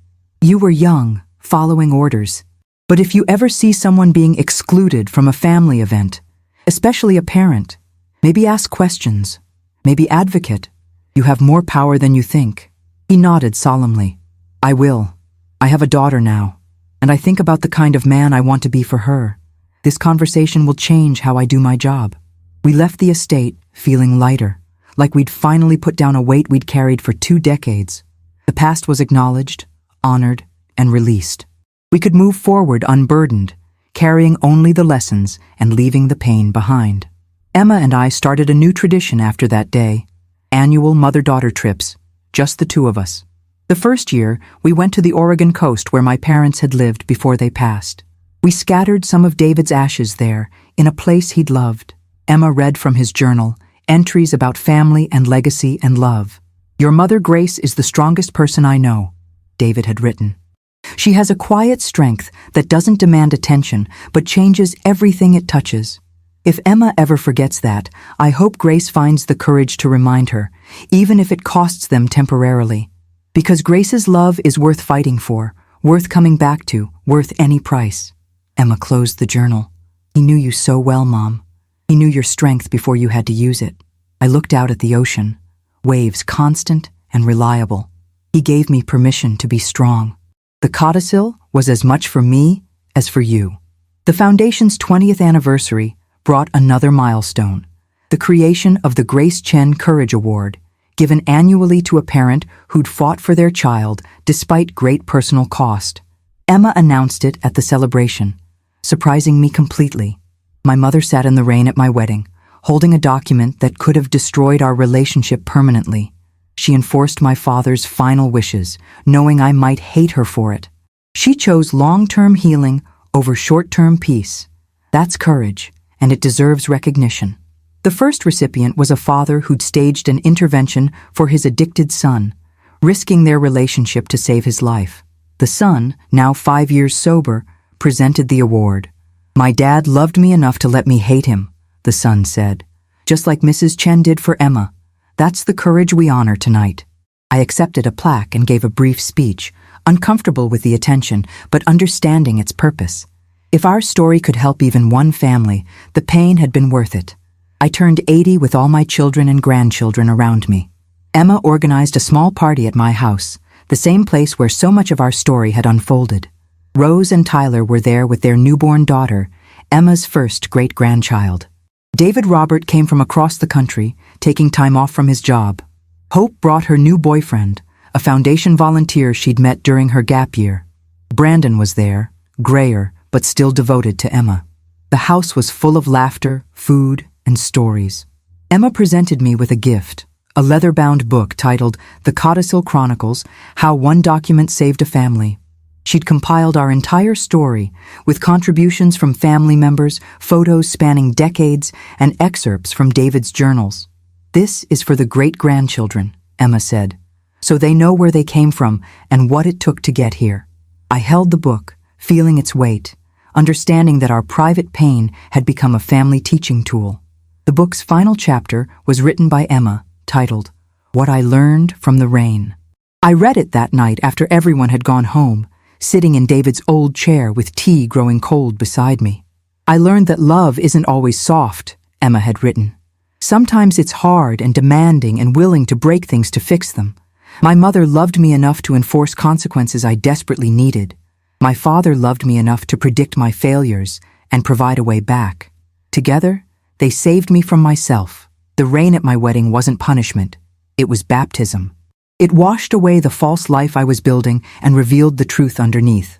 You were young, following orders. But if you ever see someone being excluded from a family event, especially a parent, maybe ask questions, maybe advocate. You have more power than you think. He nodded solemnly. I will. I have a daughter now, and I think about the kind of man I want to be for her. This conversation will change how I do my job. We left the estate feeling lighter, like we'd finally put down a weight we'd carried for 2 decades. The past was acknowledged, honored, and released. We could move forward unburdened, carrying only the lessons and leaving the pain behind. Emma and I started a new tradition after that day. Annual mother-daughter trips, just the 2 of us. The first year, we went to the Oregon coast where my parents had lived before they passed. We scattered some of David's ashes there, in a place he'd loved. Emma read from his journal, entries about family and legacy and love. Your mother Grace is the strongest person I know, David had written. She has a quiet strength that doesn't demand attention, but changes everything it touches. If Emma ever forgets that, I hope Grace finds the courage to remind her, even if it costs them temporarily. Because Grace's love is worth fighting for, Worth coming back to, worth any price. Emma closed the journal. He knew you so well, Mom. He knew your strength before you had to use it. I looked out at the ocean, waves constant and reliable. He gave me permission to be strong. The codicil was as much for me as for you. The Foundation's 20th anniversary brought another milestone, the creation of the Grace Chen Courage Award, given annually to a parent who'd fought for their child despite great personal cost. Emma announced it at the celebration, surprising me completely. My mother sat in the rain at my wedding, holding a document that could have destroyed our relationship permanently. She enforced my father's final wishes, knowing I might hate her for it. She chose long-term healing over short-term peace. That's courage, and it deserves recognition. The first recipient was a father who'd staged an intervention for his addicted son, risking their relationship to save his life. The son, now 5 years sober, presented the award. "My dad loved me enough to let me hate him," the son said, "just like Mrs. Chen did for Emma. That's the courage we honor tonight." I accepted a plaque and gave a brief speech, uncomfortable with the attention, but understanding its purpose. If our story could help even one family, the pain had been worth it. I turned 80 with all my children and grandchildren around me. Emma organized a small party at my house, the same place where so much of our story had unfolded. Rose and Tyler were there with their newborn daughter, Emma's first great-grandchild. David Robert came from across the country, taking time off from his job. Hope brought her new boyfriend, a Foundation volunteer she'd met during her gap year. Brandon was there, grayer, but still devoted to Emma. The house was full of laughter, food, and stories. Emma presented me with a gift, a leather-bound book titled The Codicil Chronicles: How One Document Saved a Family. She'd compiled our entire story, with contributions from family members, photos spanning decades, and excerpts from David's journals. "This is for the great-grandchildren," Emma said, "so they know where they came from and what it took to get here." I held the book, feeling its weight, understanding that our private pain had become a family teaching tool. The book's final chapter was written by Emma, titled, What I Learned from the Rain. I read it that night after everyone had gone home, sitting in David's old chair with tea growing cold beside me. I learned that love isn't always soft, Emma had written. Sometimes it's hard and demanding and willing to break things to fix them. My mother loved me enough to enforce consequences I desperately needed. My father loved me enough to predict my failures and provide a way back. Together, they saved me from myself. The rain at my wedding wasn't punishment. It was baptism. It washed away the false life I was building and revealed the truth underneath.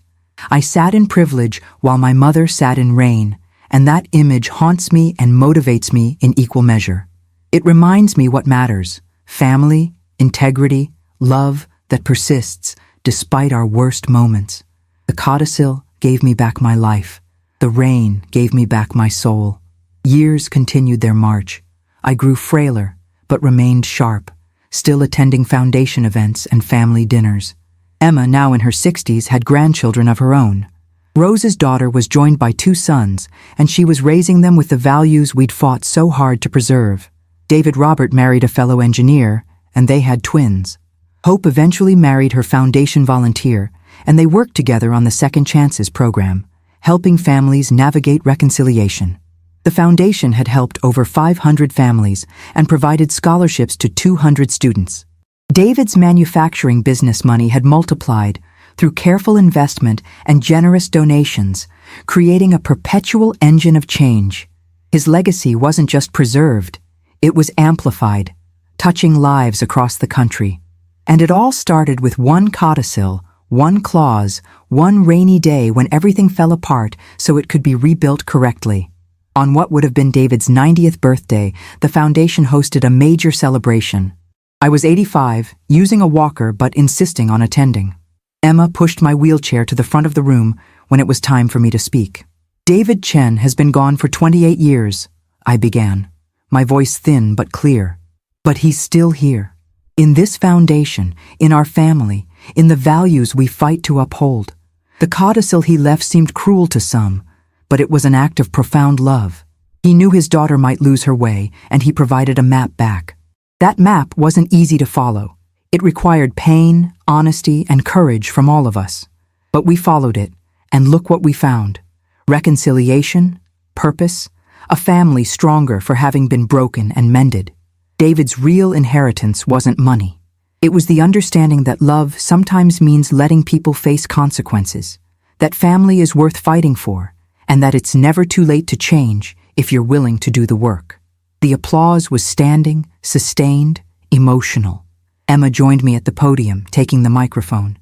I sat in privilege while my mother sat in rain, and that image haunts me and motivates me in equal measure. It reminds me what matters: family, integrity, love that persists despite our worst moments. The codicil gave me back my life. The rain gave me back my soul. Years continued their march. I grew frailer, but remained sharp, still attending Foundation events and family dinners. Emma, now in her 60s, had grandchildren of her own. Rose's daughter was joined by 2 sons, and she was raising them with the values we'd fought so hard to preserve. David Robert married a fellow engineer, and they had twins. Hope eventually married her Foundation volunteer, and they worked together on the Second Chances program, helping families navigate reconciliation. The Foundation had helped over 500 families and provided scholarships to 200 students. David's manufacturing business money had multiplied through careful investment and generous donations, creating a perpetual engine of change. His legacy wasn't just preserved, it was amplified, touching lives across the country. And it all started with one codicil, one clause, one rainy day when everything fell apart so it could be rebuilt correctly. On what would have been David's 90th birthday, the Foundation hosted a major celebration. I was 85, using a walker but insisting on attending. Emma pushed my wheelchair to the front of the room when it was time for me to speak. David Chen has been gone for 28 years, I began, my voice thin but clear. But he's still here. In this foundation, in our family, in the values we fight to uphold. The codicil he left seemed cruel to some, but it was an act of profound love. He knew his daughter might lose her way, and he provided a map back. That map wasn't easy to follow. It required pain, honesty, and courage from all of us. But we followed it, and look what we found. Reconciliation, purpose, a family stronger for having been broken and mended. David's real inheritance wasn't money. It was the understanding that love sometimes means letting people face consequences, that family is worth fighting for, and that it's never too late to change if you're willing to do the work. The applause was standing, sustained, emotional. Emma joined me at the podium, taking the microphone.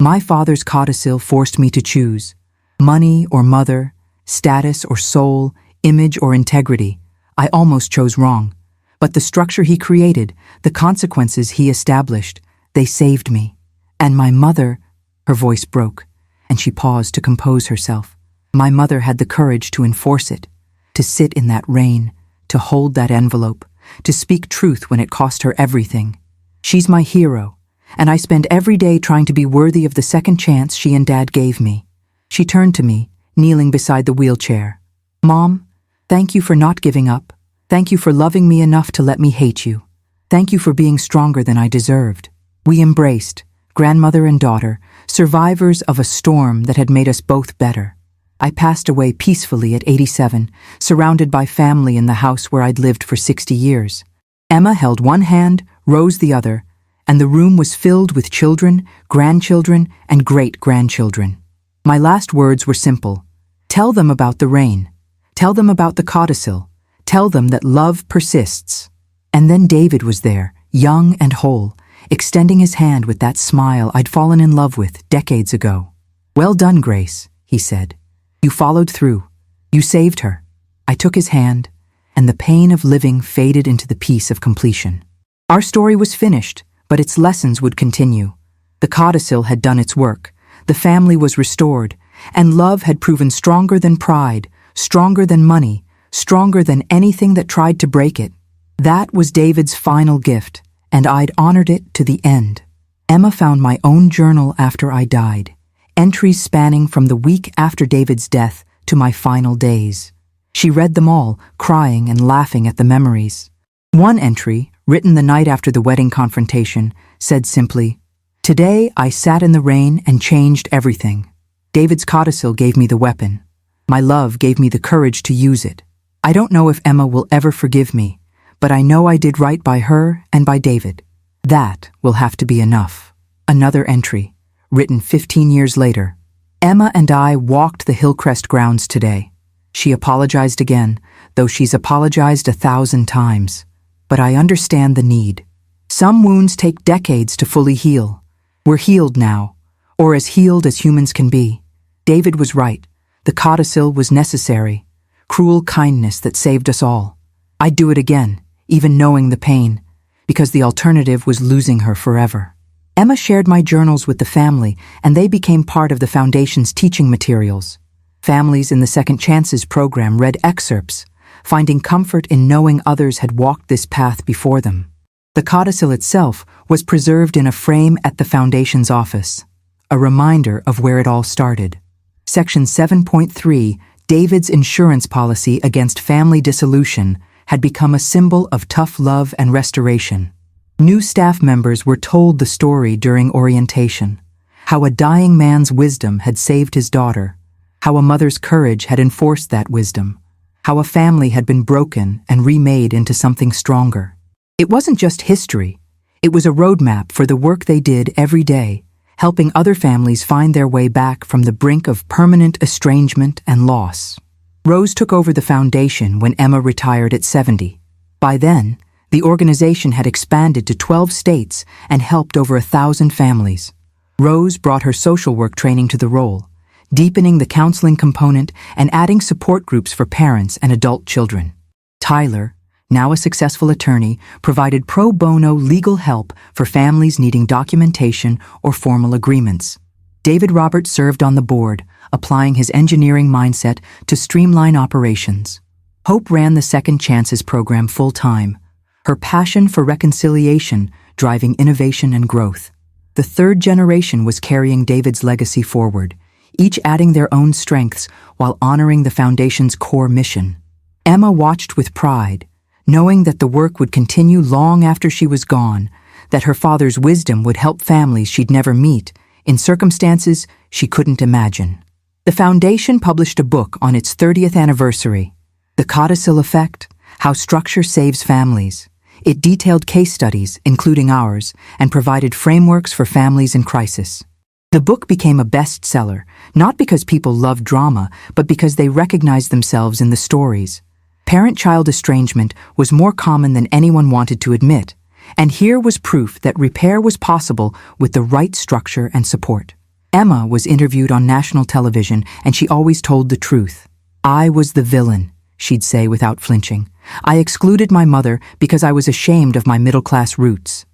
My father's codicil forced me to choose. Money or mother, status or soul, image or integrity. I almost chose wrong. But the structure he created, the consequences he established, they saved me. And my mother, her voice broke, and she paused to compose herself. My mother had the courage to enforce it, to sit in that rain, to hold that envelope, to speak truth when it cost her everything. She's my hero, and I spend every day trying to be worthy of the second chance she and Dad gave me. She turned to me, kneeling beside the wheelchair. Mom, thank you for not giving up. Thank you for loving me enough to let me hate you. Thank you for being stronger than I deserved. We embraced, grandmother and daughter, survivors of a storm that had made us both better. I passed away peacefully at 87, surrounded by family in the house where I'd lived for 60 years. Emma held one hand, Rose the other, and the room was filled with children, grandchildren, and great-grandchildren. My last words were simple. Tell them about the rain. Tell them about the codicil. Tell them that love persists. And then David was there, young and whole, extending his hand with that smile I'd fallen in love with decades ago. Well done, Grace, he said. You followed through. You saved her. I took his hand, and the pain of living faded into the peace of completion. Our story was finished, but its lessons would continue. The codicil had done its work. The family was restored, and love had proven stronger than pride, stronger than money, stronger than anything that tried to break it. That was David's final gift, and I'd honored it to the end. Emma found my own journal after I died, entries spanning from the week after David's death to my final days. She read them all, crying and laughing at the memories. One entry, written the night after the wedding confrontation, said simply, "Today I sat in the rain and changed everything. David's codicil gave me the weapon. My love gave me the courage to use it. I don't know if Emma will ever forgive me, but I know I did right by her and by David. That will have to be enough." Another entry, written 15 years later. Emma and I walked the Hillcrest grounds today. She apologized again, though she's apologized 1,000 times. But I understand the need. Some wounds take decades to fully heal. We're healed now, or as healed as humans can be. David was right. The codicil was necessary. Cruel kindness that saved us all. I'd do it again, even knowing the pain, because the alternative was losing her forever. Emma shared my journals with the family, and they became part of the Foundation's teaching materials. Families in the Second Chances program read excerpts, finding comfort in knowing others had walked this path before them. The codicil itself was preserved in a frame at the Foundation's office, a reminder of where it all started. Section 7.3, David's insurance policy against family dissolution, had become a symbol of tough love and restoration. New staff members were told the story during orientation, how a dying man's wisdom had saved his daughter, how a mother's courage had enforced that wisdom, how a family had been broken and remade into something stronger. It wasn't just history. It was a roadmap for the work they did every day, helping other families find their way back from the brink of permanent estrangement and loss. Rose took over the foundation when Emma retired at 70. By then, the organization had expanded to 12 states and helped over 1,000 families. Rose brought her social work training to the role, deepening the counseling component and adding support groups for parents and adult children. Tyler, now a successful attorney, provided pro bono legal help for families needing documentation or formal agreements. David Roberts served on the board, applying his engineering mindset to streamline operations. Hope ran the Second Chances program full-time, her passion for reconciliation driving innovation and growth. The third generation was carrying David's legacy forward, each adding their own strengths while honoring the Foundation's core mission. Emma watched with pride, knowing that the work would continue long after she was gone, that her father's wisdom would help families she'd never meet, in circumstances she couldn't imagine. The foundation published a book on its 30th anniversary, The Codicil Effect: How Structure Saves Families. It detailed case studies, including ours, and provided frameworks for families in crisis. The book became a bestseller, not because people loved drama, but because they recognized themselves in the stories. Parent-child estrangement was more common than anyone wanted to admit, and here was proof that repair was possible with the right structure and support. Emma was interviewed on national television, and she always told the truth. "I was the villain," she'd say without flinching. "I excluded my mother because I was ashamed of my middle-class roots.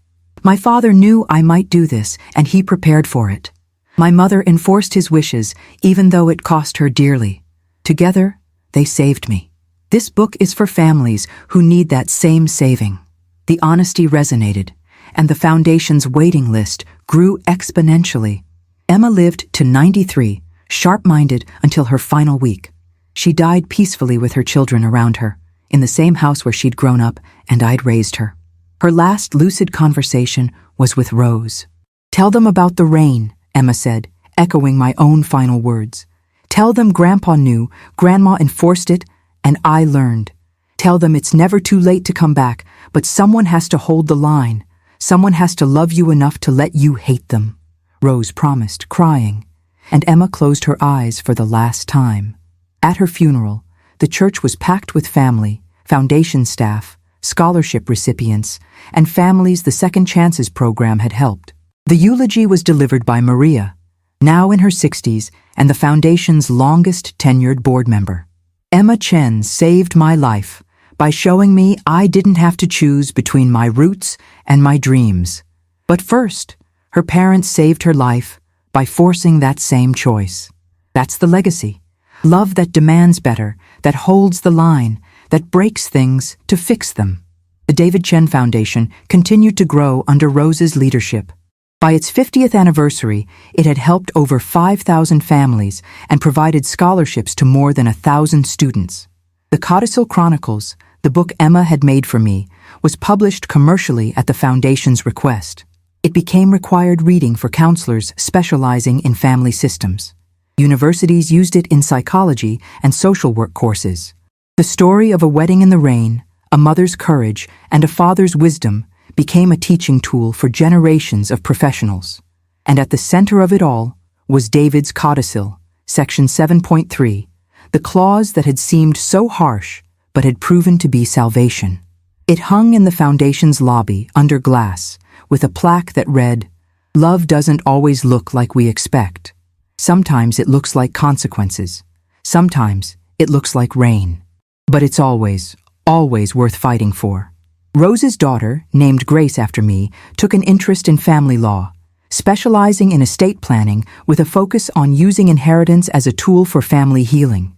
My father knew I might do this, and he prepared for it. My mother enforced his wishes, even though it cost her dearly. Together, they saved me." This book is for families who need that same saving. The honesty resonated, and the foundation's waiting list grew exponentially. Emma lived to 93, sharp-minded until her final week. She died peacefully with her children around her, in the same house where she'd grown up and I'd raised her. Her last lucid conversation was with Rose. "Tell them about the rain," Emma said, echoing my own final words. "Tell them Grandpa knew, Grandma enforced it, and I learned. Tell them it's never too late to come back, but someone has to hold the line. Someone has to love you enough to let you hate them." Rose promised, crying, and Emma closed her eyes for the last time. At her funeral, the church was packed with family, foundation staff, scholarship recipients, and families the Second Chances program had helped. The eulogy was delivered by Maria, now in her 60s and the foundation's longest tenured board member. "Emma Chen saved my life by showing me I didn't have to choose between my roots and my dreams. But first, her parents saved her life by forcing that same choice." That's the legacy. Love that demands better, that holds the line, that breaks things to fix them. The David Chen Foundation continued to grow under Rose's leadership. By its 50th anniversary, it had helped over 5,000 families and provided scholarships to more than 1,000 students. The Codicil Chronicles, the book Emma had made for me, was published commercially at the Foundation's request. It became required reading for counselors specializing in family systems. Universities used it in psychology and social work courses. The story of a wedding in the rain, a mother's courage, and a father's wisdom became a teaching tool for generations of professionals. And at the center of it all was David's Codicil, Section 7.3, the clause that had seemed so harsh but had proven to be salvation. It hung in the Foundation's lobby under glass with a plaque that read, "Love doesn't always look like we expect. Sometimes it looks like consequences. Sometimes it looks like rain. But it's always, always worth fighting for." Rose's daughter, named Grace after me, took an interest in family law, specializing in estate planning with a focus on using inheritance as a tool for family healing.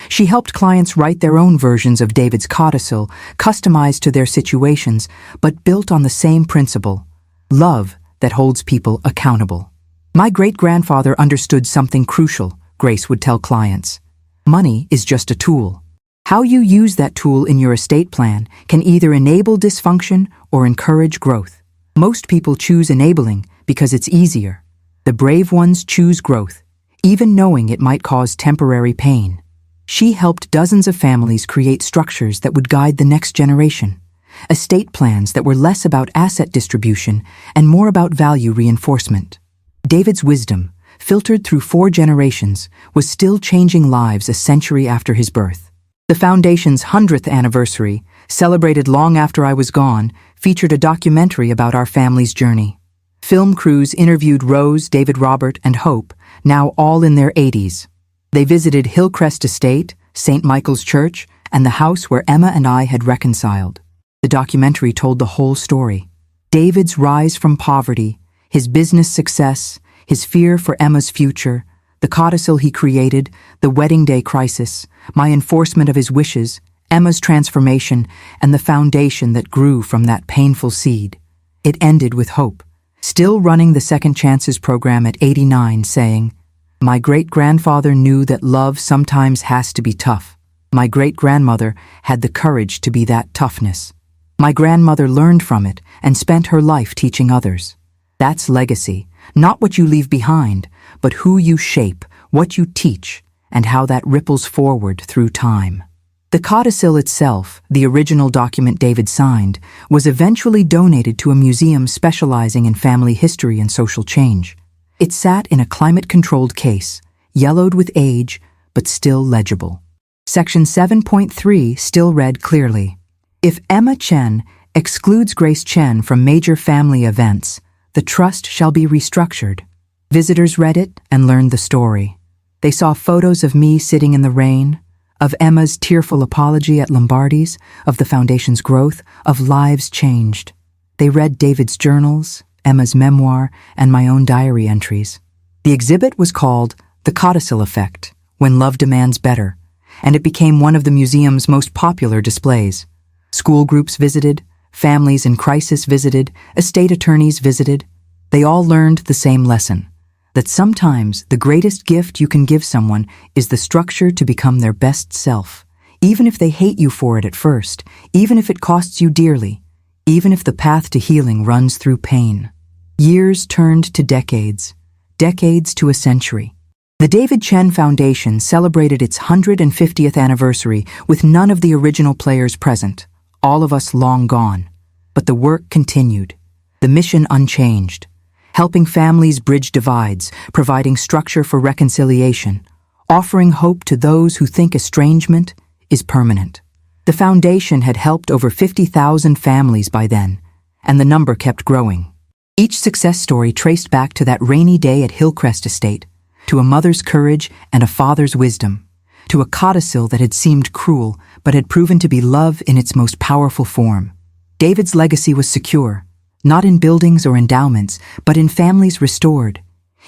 She helped clients write their own versions of David's Codicil, customized to their situations, but built on the same principle: love that holds people accountable. "My great-grandfather understood something crucial," Grace would tell clients. "Money is just a tool. How you use that tool in your estate plan can either enable dysfunction or encourage growth. Most people choose enabling because it's easier. The brave ones choose growth, even knowing it might cause temporary pain." She helped dozens of families create structures that would guide the next generation, estate plans that were less about asset distribution and more about value reinforcement. David's wisdom, filtered through 4 generations, was still changing lives a century after his birth. The Foundation's 100th anniversary, celebrated long after I was gone, featured a documentary about our family's journey. Film crews interviewed Rose, David Robert, and Hope, now all in their 80s. They visited Hillcrest Estate, St. Michael's Church, and the house where Emma and I had reconciled. The documentary told the whole story. David's rise from poverty, his business success, his fear for Emma's future, the codicil he created, the wedding day crisis, my enforcement of his wishes, Emma's transformation, and the foundation that grew from that painful seed. It ended with Hope, still running the Second Chances program at 89, saying, "My great-grandfather knew that love sometimes has to be tough. My great-grandmother had the courage to be that toughness. My grandmother learned from it and spent her life teaching others. That's legacy, Not what you leave behind, but who you shape, what you teach, and how that ripples forward through time. The codicil itself, the original document David signed, was eventually donated to a museum specializing in family history and social change. It sat in a climate-controlled case, yellowed with age, but still legible. Section 7.3 still read clearly. If Emma Chen excludes Grace Chen from major family events, the trust shall be restructured. Visitors read it and learned the story. They saw photos of me sitting in the rain, of Emma's tearful apology at Lombardi's, of the foundation's growth, of lives changed. They read David's journals, Emma's memoir, and my own diary entries. The exhibit was called The Codicil Effect, When Love Demands Better, and it became one of the museum's most popular displays. School groups visited, families in crisis visited, estate attorneys visited. They all learned the same lesson, that sometimes the greatest gift you can give someone is the structure to become their best self, even if they hate you for it at first, even if it costs you dearly, even if the path to healing runs through pain. Years turned to decades, decades to a century. The David Chen Foundation celebrated its 150th anniversary with none of the original players present, all of us long gone. But the work continued, the mission unchanged, helping families bridge divides, providing structure for reconciliation, offering hope to those who think estrangement is permanent. The foundation had helped over 50,000 families by then, and the number kept growing. Each success story traced back to that rainy day at Hillcrest Estate, to a mother's courage and a father's wisdom, to a codicil that had seemed cruel but had proven to be love in its most powerful form. David's legacy was secure, not in buildings or endowments, but in families restored,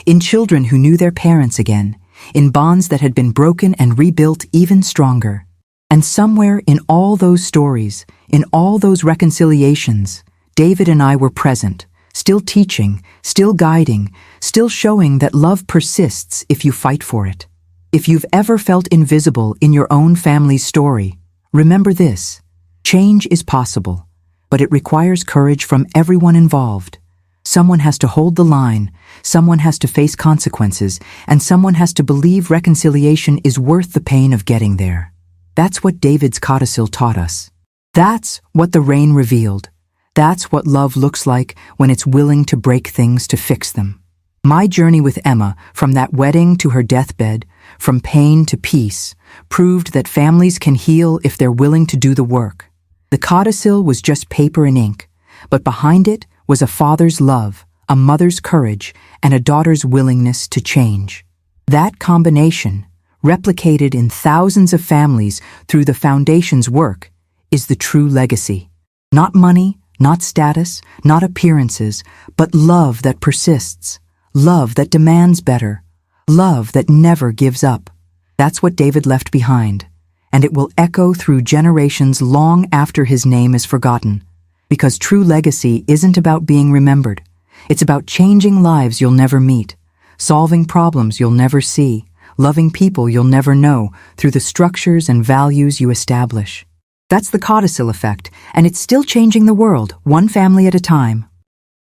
in children who knew their parents again, in bonds that had been broken and rebuilt even stronger. And somewhere in all those stories, in all those reconciliations, David and I were present, still teaching, still guiding, still showing that love persists if you fight for it. If you've ever felt invisible in your own family's story, remember this: change is possible, but it requires courage from everyone involved. Someone has to hold the line, someone has to face consequences, and someone has to believe reconciliation is worth the pain of getting there. That's what David's codicil taught us. That's what the rain revealed. That's what love looks like when it's willing to break things to fix them. My journey with Emma, from that wedding to her deathbed, from pain to peace, proved that families can heal if they're willing to do the work. The codicil was just paper and ink, but behind it was a father's love, a mother's courage, and a daughter's willingness to change. That combination, replicated in thousands of families through the foundation's work, is the true legacy. Not money, not status, not appearances, but love that persists, love that demands better, love that never gives up. That's what David left behind, and it will echo through generations long after his name is forgotten. Because true legacy isn't about being remembered. It's about changing lives you'll never meet, solving problems you'll never see, loving people you'll never know through the structures and values you establish. That's the codicil effect, and it's still changing the world, one family at a time,